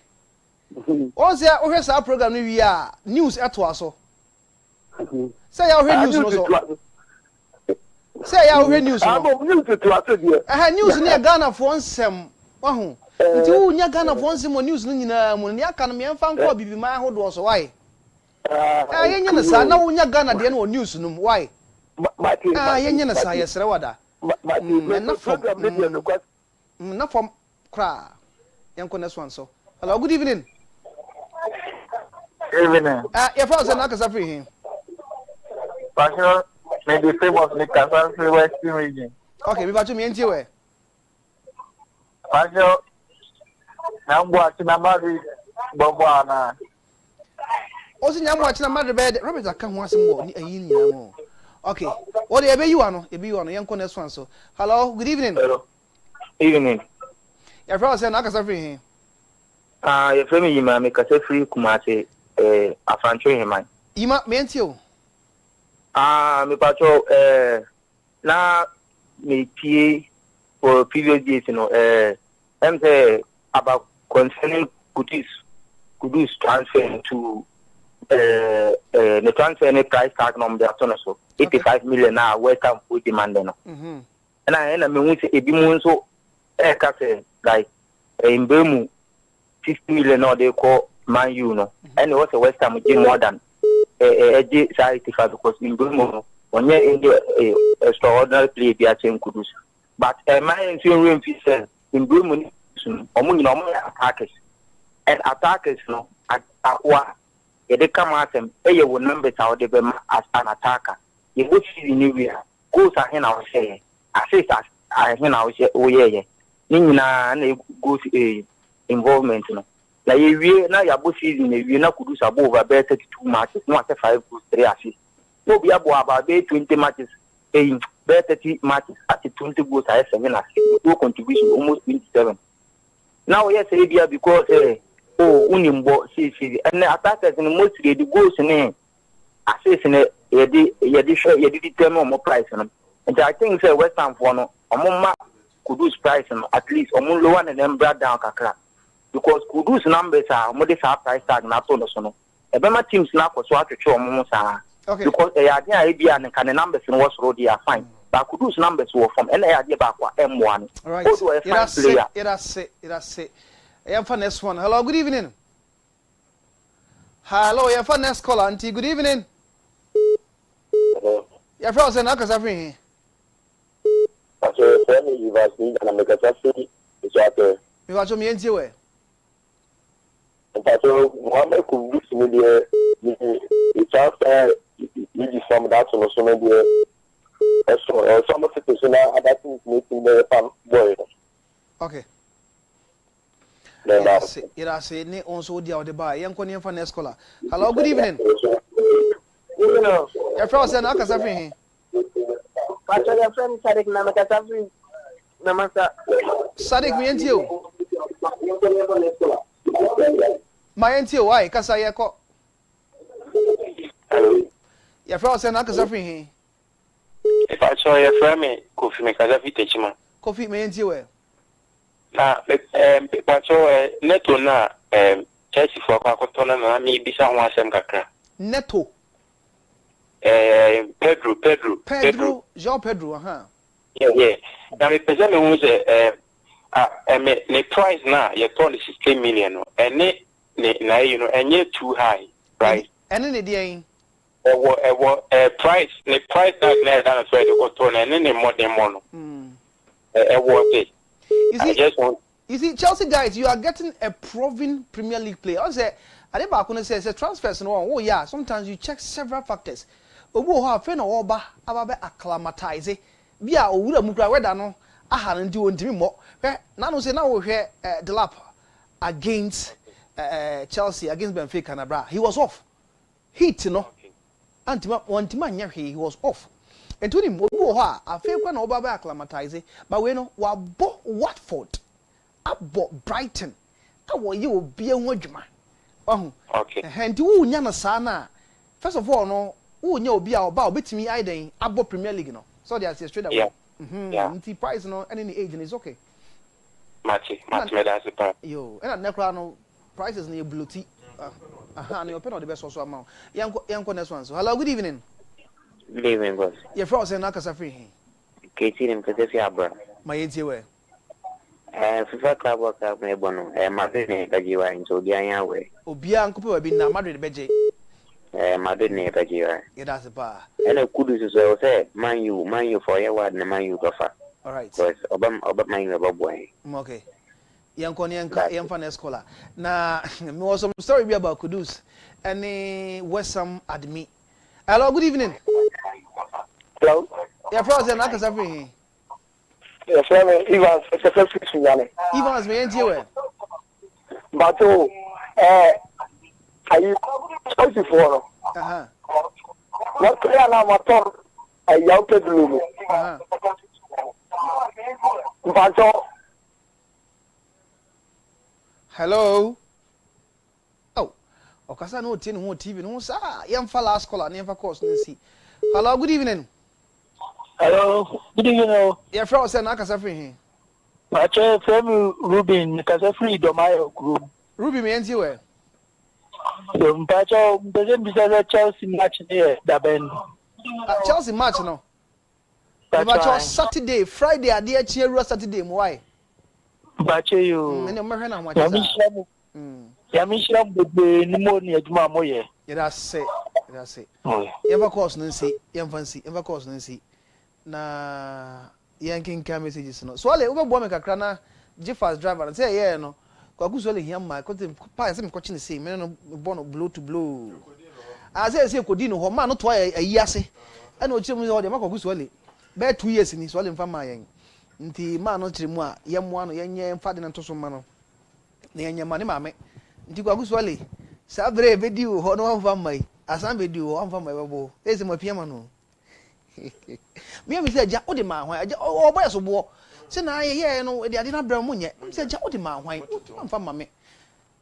Once there, where's our program? We are news at Wasso. Say our news. Say our news. I'm new to I had news near Ghana for one sem. Wahoo. Until near Ghana for one sem news in Munia can me and found Bobby my hold was why. I ain't in the sun, no near Ghana, the annual news. Why? I ain't in the side, yes, Rawada. Not from cry. Young next one. So, hello, good evening. Evening. Your father's an actor for him. Passion, maybe famous in the Kansas Western region. Okay, we got to me and you. Passion, I'm watching a movie, Bobana. Also, I'm watching a mother bed. Robert, I come once more. Okay, what do you want? If you want a young next one. So, hello, good evening. Hello. Evening. Your father's an actor for him. Your family, ma, make us a free Kumase, a franchise, man. Ima, mentio. Me patrol, na me PA for previous days, you know, I'm say about concerning Kudus transfer to the transfer any price tag number so 85 million now West Ham with demand no. And I mean say ebi mu so like in Bemu 50 million or they call Man U no. And also West Ham give more than 85 because in Bemu on in the extraordinary play be at Kudus. But my insurance is in Bemu attackers and attackers no at they come at them, will numbers out the as an attacker. You would see anywhere. Goals are in our say. Assist as I in our say, oh yeah. Nina goes involvement. Like you now your boss season, you not could do above a better 2 matches, not 5 goals, 3 assists. No be about 20 matches, better 30 matches at 20 goals, I 7 assists, no contribution, almost 27. Now, yes, because Unimbo, see, and the attackers in the most the goals in it, assist in it, you did determine more price on them. And I think West Ham for no, Kudus price at least, lower and then brought down Kakra. Because Kudus numbers are modest price tag, not on the sono. A Bema teams now for Swat to show Momosa. Because the idea and the numbers in what's road are fine. But Kudus numbers were from any idea back M1. All right, it. I am for next one. Hello, good evening. Hello, you for next call, auntie. Good evening. Hello. Your friend said, "Knock us every here." So, family, you guys need and make a traffic. It's out there. You want to me into where? And so, Mohammed could reach me it's out there. You some that on so maybe some of the person that is making the boy. Okay. I say ne also dia the bar. Yan kon for next caller. Hello, good evening. Your friend said knock us every here. Pastor, your friend Sadik na make us every namasa. Sadik me enti o. My enti o why kasa ye ko. Hello. Your friend said knock us every here. If I saw your friend me Kofi me kaza vitechima. Kofi me enti o. Na so neto na Chelsea for akotona na mi bisa ho asem kakra. Neto. Pedro. Jean Pedro, aha. Yeah. Na me pese me hu se me price na you told 16 million and na you know enye too high, right? And ne dey price tag na that so dey go to na ne more than more no. You see, Chelsea guys, you are getting a proven Premier League player. I say, I think back when I say transfers no. Oh yeah, sometimes you check several factors. Obu ho afa na oba ababe acclimatize. Bia owura mukura weda no aha ndi ontimi mo. Na no say na wo hwe Delap against Chelsea against Benfica na bra. He was off. Hit no. Antima wantima nya hwe, he was off. Entoni mo ho a afa kwa na oba ba acclimatize, but we no wa bo Watford. Abo Brighton. Awo ye obi enwo adwuma. Okay. And wo nya na sa na. First of all no, wo nya obi a oba obetimi aiden abo Premier League no. So they are straight away. Yeah. Nti price no any age is okay. Match me that's it. Yo, and nekra no prices na bluti. Na you pay no the best also amount. Yanko next one. So hello, good evening. Good evening, boss. Your friend say na kasa free. KT nim kete fi abra. My yenti we. FIFA Club World Cup na ebono Madrid na ekajiwa nso obi anya we obia nkope wa bi na Madrid beje Madrid na ekajiwa that's pa ene kudu so say Man U for your word na Man U gofa all right because oba Man U boy okay yanko ne yanfa na scholar na me was some story be about Kudus any West Ham admin. Hello, good evening. Hello. Your friend say na kasa free. Yes, Ivan, it's a first question, Yanni. Ivan is me and you. But, are you supposed to follow? What can I now talk? I yelled at Blue. Hello. okasa na otie ne ho TV no sa yemfa last caller na yemfa course no si. Hello, good evening. Hello, good evening. Yeah, friend say na akasa free here. Pacho from Ruben, kasa free Domayo group. Ruby me enti we. So Pacho, doesn't be the Chelsea match there, Daben. Chelsea match no. Pacho Saturday, Friday ade a chieru Saturday mo why? Pacho you. Me no me hwe na ho acha. Yamishram be ni mo ni aduma moye. Yeah, that's it. Yemfa course no nsi, yemfa course no nsi. Na yanking can messages no. So ale ubebo me kakra na G-Fast driver say yeah no. Kwaku so le hiam ma ko te pa se me ko chine say me no born blow to blow. I say kodi no ho ma no to ayi ase. E na o chire mu o de ma kwaku so le. Be 2 years ni so le mfa ma yen. Nti ma no chire mu a yemmo ano yenye mfa de nto so ma no. Na yenye ma ne maame. Nti kwaku so le. Sa bre be di ho no mfa ma yi. Asan be di ho mfa ma bebo. E se ma pia ma no. Me am say ja o de ma hwan. O boy so bo. Se na ye no de ade na bra mu nye. Se ja o de ma hwan. Mfa ma me.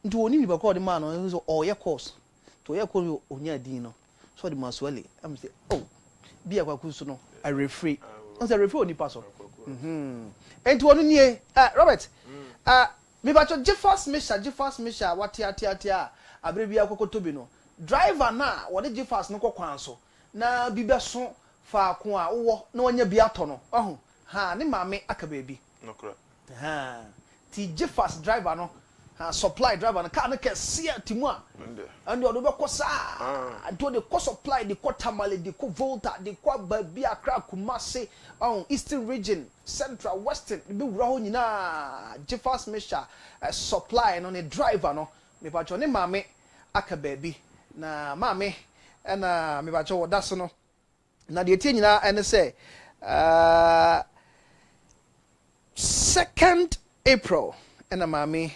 Nti woni ni ba ko de ma no so o ye course. To ye ko onya din no. So de ma so le. Am say oh. Bi akwaku so no. I referee. On say referee oni pass. Enti wonu nie. Robert. Me ba cho G-Fast Misha watia abre bia kokoto bi no. Driver na wo de G-Fast no kokwan so. Na bibia so fa ko a wo na wonya bia to no. Ohu. Ha ne maame aka baby. No correct. Ti G-Fast driver no. Supply driver no car no ke se timu a. And you do be ko sa. And to the cost supply the ko Tamale the ko Volta the ko Babia Accra Kumasi on Eastern region Central Western be wura ho nyina G-Fast Misha supply no ne driver no me ba cho ne maame aka baby na maame na me ba cho woda so no na de tie nyina ene say 2nd April ena maame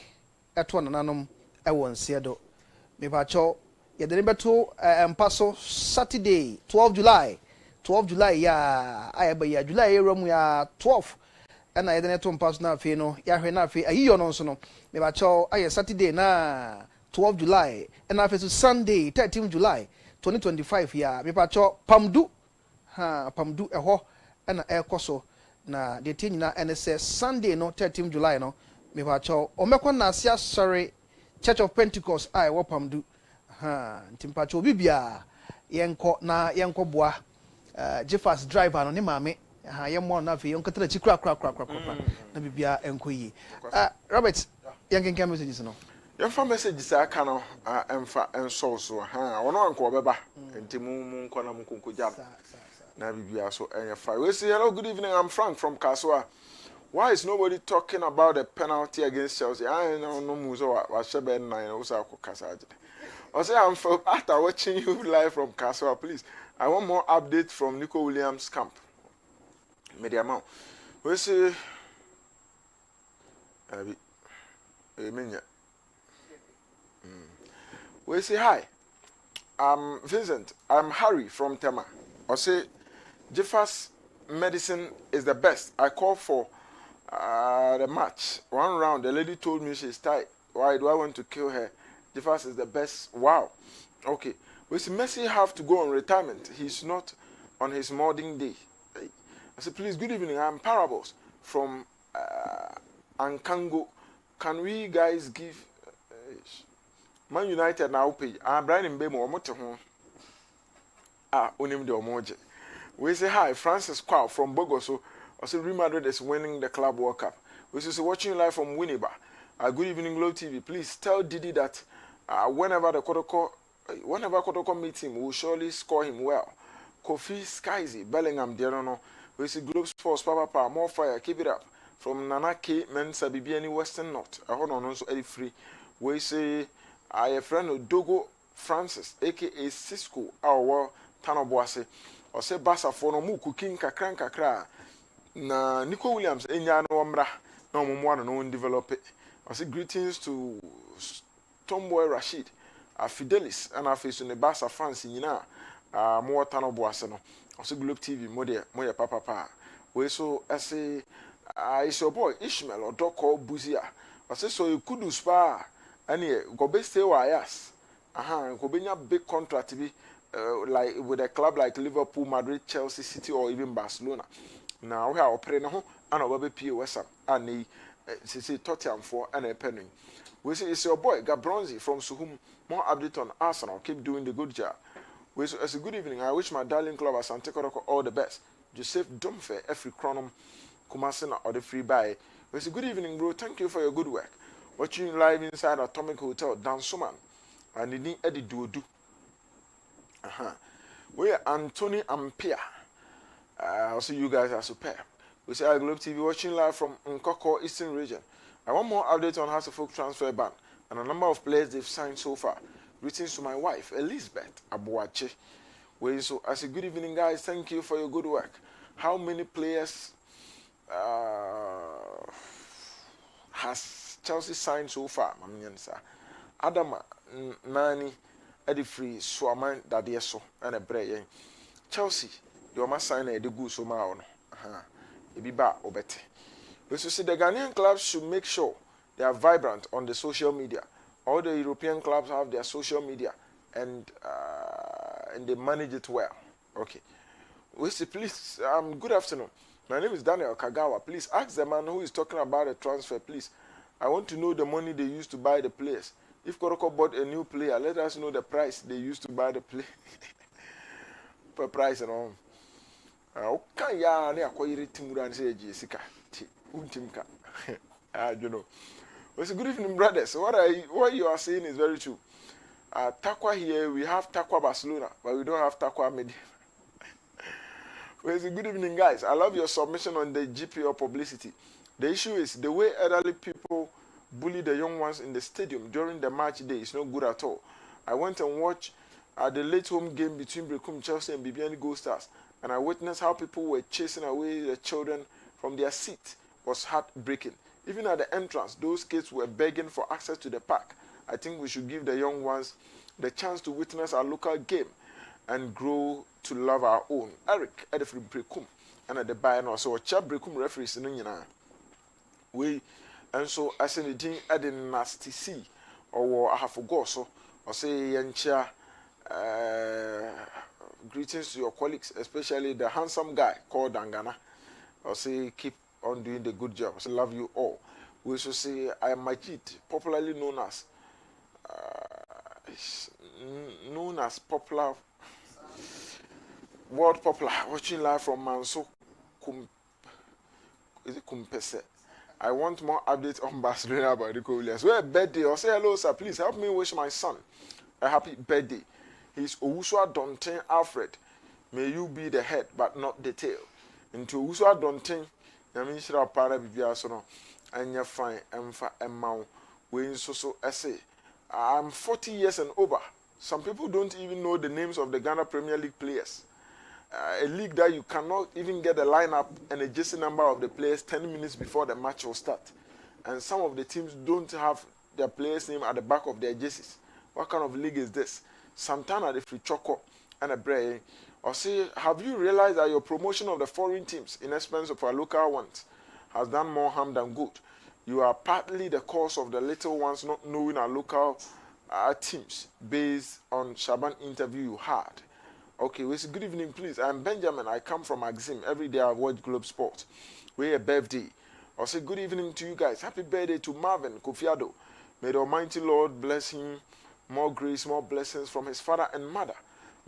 eto nananom ewo nsiedo me ba cho ye de beto empaso Saturday 12 July ya ayaba ya July eromu ya 12 ena ye de neto mpaso na afi no ya hwe na afi ayiyo no nso no me ba cho aye Saturday na 12 July ena afi so Sunday 13 July 2025 ya me ba cho pamdu eho ena ekoso na de tinyina ene se Sunday no 13 July no me ba cho omekwa na asia sorry Church of Pentecost ai wopamdu ntimpa cho bibia yenko boa G-Fast driver no ne maame yemmo na fe yenko tra chi kra na bibia enko yi Robert yenkenken messages no yemfa messages aka no emfa enso so wono anko obeba ntimu nko na mkonko jam na bibia so enyefa we say hello good evening I'm Frank from Kaswa. Why is nobody talking about the penalty against Chelsea? I know no muzo wa shebe nine also kasaje. I say I'm after watching you live from Kaswa, please. I want more updates from Nico Williams camp. Media amount. We say we say hi. Vincent, I'm Harry from Tema. I say G-Fast medicine is the best. I call for the match. One round, the lady told me she's tight. Why do I want to kill her? G-Fast is the best. Wow. Okay. We see Messi have to go on retirement. He's not on his modding day. I said, please, good evening. I'm Parables from Ankango. Can we guys give Man United now pay? I'm Brian Mbemo. Onim de Omoje. We say hi, Francis Kwao from Bogoso. I say Real Madrid is winning the Club World Cup. We say watching live from Winneba. Good evening, Glow TV. Please tell Didi that whenever Kotoko meets him, we'll surely score him well. Kofi Skyzy, Bellingham, Dianono. We see Globe Sports, Papa, more fire, keep it up. From Nanake, Mensa, Bibiani, Western North. I hold on also Eddie Free. We say a friend of Dogo Francis, aka Cisco, our Tano Boase. Or say Basa for no mu cooking kakra. Na Nico Williams, Enya no Amra, no Mumwana, no one develop it. I say greetings to Tomboy Rashid, Fidelis, and I face on the Basa fans in Yina, more Tano Boaseno. I say Globe TV, Moya Papa. We so I say, it's your boy Ishmael or Doko Buzia. I say so you could do spa, and ye go best stay wires. Kobenya big contract be like with a club like Liverpool, Madrid, Chelsea, City, or even Barcelona. Now we are operating ho and our P West Ham and the Tottenham for and a penny. We say it's your boy Gabronzi from Suhum. More update on Arsenal. Keep doing the good job. We say it's a good evening. I wish my darling club Asante Kotoko all the best. Joseph Dumfe, every chronom, Kumasina or the free buy. We say good evening, bro. Thank you for your good work. Watching live inside Atomic Hotel, Dan Suman. And the need Eddie do. We are Anthony Ampere. I'll see you guys are superb. We say I Globe TV watching live from Nkoko Eastern Region. I want more updates on House of Folk transfer ban and a number of players they've signed so far. Greetings to my wife, Elizabeth Abuache. So I say good evening, guys. Thank you for your good work. How many players has Chelsea signed so far? Adama Nani Edifree Swaman Dadieso and a Bray. Chelsea, you must sign a good so maon. Ibiba obete. We should see the Ghanaian clubs should make sure they are vibrant on the social media. All the European clubs have their social media and they manage it well. Okay. We say, please, good afternoon. My name is Daniel Kagawa. Please ask the man who is talking about the transfer, please. I want to know the money they used to buy the players. If Koroko bought a new player, let us know the price they used to buy the player. Per price and all. Okay, yeah, I acquire Timura and say, Jessica. Untimka. You know. Well, it's a good evening, brothers. What you are saying is very true. Takwa here, we have Takwa Barcelona, but we don't have Takwa Media. Well, it's a good evening, guys. I love your submission on the GPO publicity. The issue is the way elderly people bully the young ones in the stadium during the match day is not good at all. I went and watched the late home game between Brekum Chelsea and Bibiani Gold Stars, and I witnessed how people were chasing away the children from their seat. It was heartbreaking. Even at the entrance, those kids were begging for access to the park. I think we should give the young ones the chance to witness our local game and grow to love our own. Eric, Edifree Brekum, and at the Bayern, so Chap Brekum referees in Union. We, and so as in the Dean Eden Nasty C, or I have forgot so, or say, Yancha, greetings to your colleagues, especially the handsome guy called Dangana, or say, keep on doing the good job. So love you all. We should say I am Majid, popularly known as popular world popular, watching live from Manso Kumpese. I want more updates on Barcelona about the Williams. Well, birthday, or say hello, sir. Please help me wish my son a happy birthday. He's Owuswa Dontin Alfred. May you be the head, but not the tail. Into Owuswa Dontin. Shira para bibia so no anya fine emfa emma we so essay. I'm 40 years and over. Some people don't even know the names of the Ghana Premier League players. A league that you cannot even get a lineup and a jersey number of the players 10 minutes before the match will start. And some of the teams don't have their players' name at the back of their jerseys. What kind of league is this? Santana the free choco and a bray. Or say, have you realized that your promotion of the foreign teams in expense of our local ones has done more harm than good? You are partly the cause of the little ones not knowing our local teams based on Shaban interview you had. Okay, well, good evening, please. I'm Benjamin. I come from Axim. Every day I watch Globe Sport. We're a birthday. I'll say good evening to you guys. Happy birthday to Marvin Kofiado. May the Almighty Lord bless him. More grace, more blessings from his father and mother.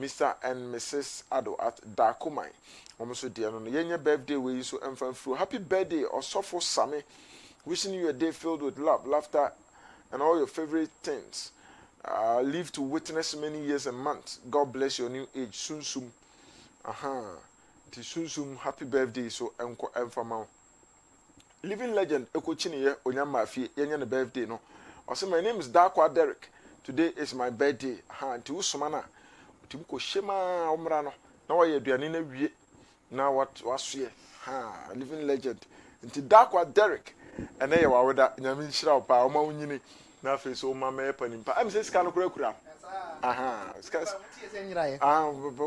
Mr. and Mrs. Ado at Dakumai. Almost dear no yenye birthday we so enfan through. Happy birthday Osofo Sami. Wishing you a day filled with love, laughter, and all your favorite things. Live to witness many years and months. God bless your new age. Soon soon. Soon soon. Happy birthday. So enfama. Living legend Eko Chiniye Onyama Fie yenye birthday no. Also my name is Dakwa Derek. Today is my birthday. Nti usomana. Timko shema omrano na waye aduane na wie na wasoe living legend nti Dakwa Derek ene ye waweda nyame nhyira opa oma unyini na fe so ma me panimpa am se sika no kura sika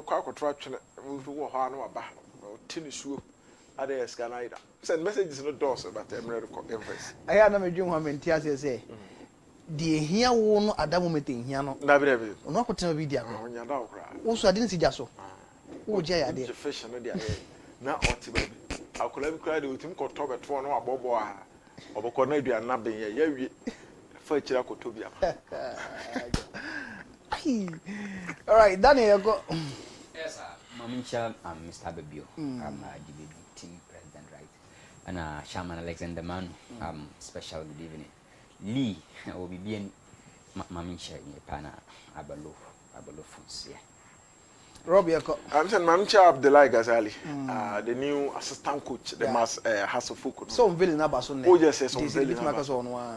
kwa akotro atwene wo ho anu aba tini suo ade sika na ida send messages no doors but emre ko embrace aya na medwun ho menti ase se the here one at that moment in here no no koten bi dia ko onya da okra wo so ade nsi ja so wo je ya de fish no dia na oti baby akola bi kra de otim ko to beto no abobo a oboko na aduan na ben ya wie fa kira ko to bia all right Daniel go yes sir Mamincha Mr. Babio GBB team president right and Chairman Alexander Manu special good evening Lee will be being Mamincha in Pana Abalo Fonse. Robbie, I'm saying Mamincha Abdullah Ghazali, the new assistant coach, the mass Hasselhoff. So very nabason. Oh yes, so very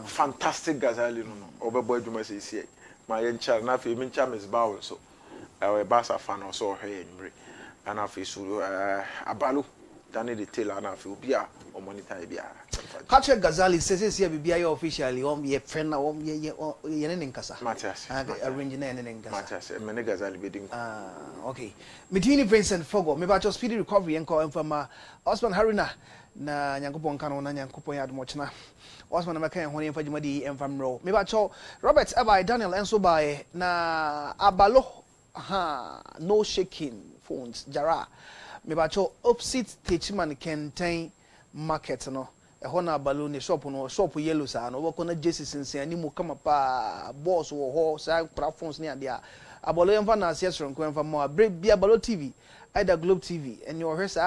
fantastic Ghazali. No, Overboy do my say, my young child, na fi mincha Miss Bowen so. Our Barca fan also here in and I feel Abalo. Danny the tail and I feel beer or monitor beer. Catcher Ghazali says here be officially on your friend or in Casa. Matthias arranging anything. Matthias and many Ghazali bidding. Okay. Between Vincent Fogo, maybe just speedy recovery and call him from Osman Harina. Na Yankupon Cano, Yankupo had much now. Osman American when for Jimadi and from Row. Maybe Roberts by Daniel and so by na Abalo. No shaking phones, Jara. Mebacho opposite Techiman Kenten market no a hona balloon shop no shop yellow sa no work on a jesse since any mo come up boss or horse phones near there abolo yemfa na asias from kwen fa mo break bia balo TV either Globe TV and your hers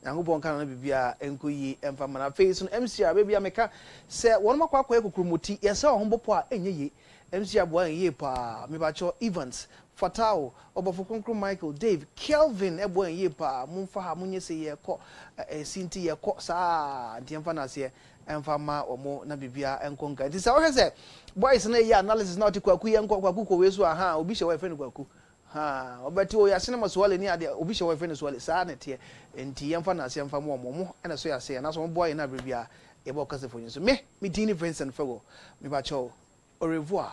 Yankupon kan na bibia enkoyi emfa mana face no MCR baby ameka say one makwa kwa ekokromoti yesa ohombopo a enye MCR boy ye pa mebacho events Fatao, Obafukunkru Michael, Dave, Kelvin, Ebo and Yepa, Munfaha Munye say ye co a Sinti ye co sa, Tiamfanasia, and Fama or more Nabibia and Conca. This is how I say, boys and a analysis not to Kwaku and Kwaku, Wesu, ha, Obisha wife and Kwaku. Ha, Obeto, ya cinema swell near the Obisha wife and swell, Sanet here, and Tiamfanasia and Famo, Momo, and as I say, and as one boy in Nabibia, a boca for you. So me, Tini Vincent Fogo, me bacho, au revoir.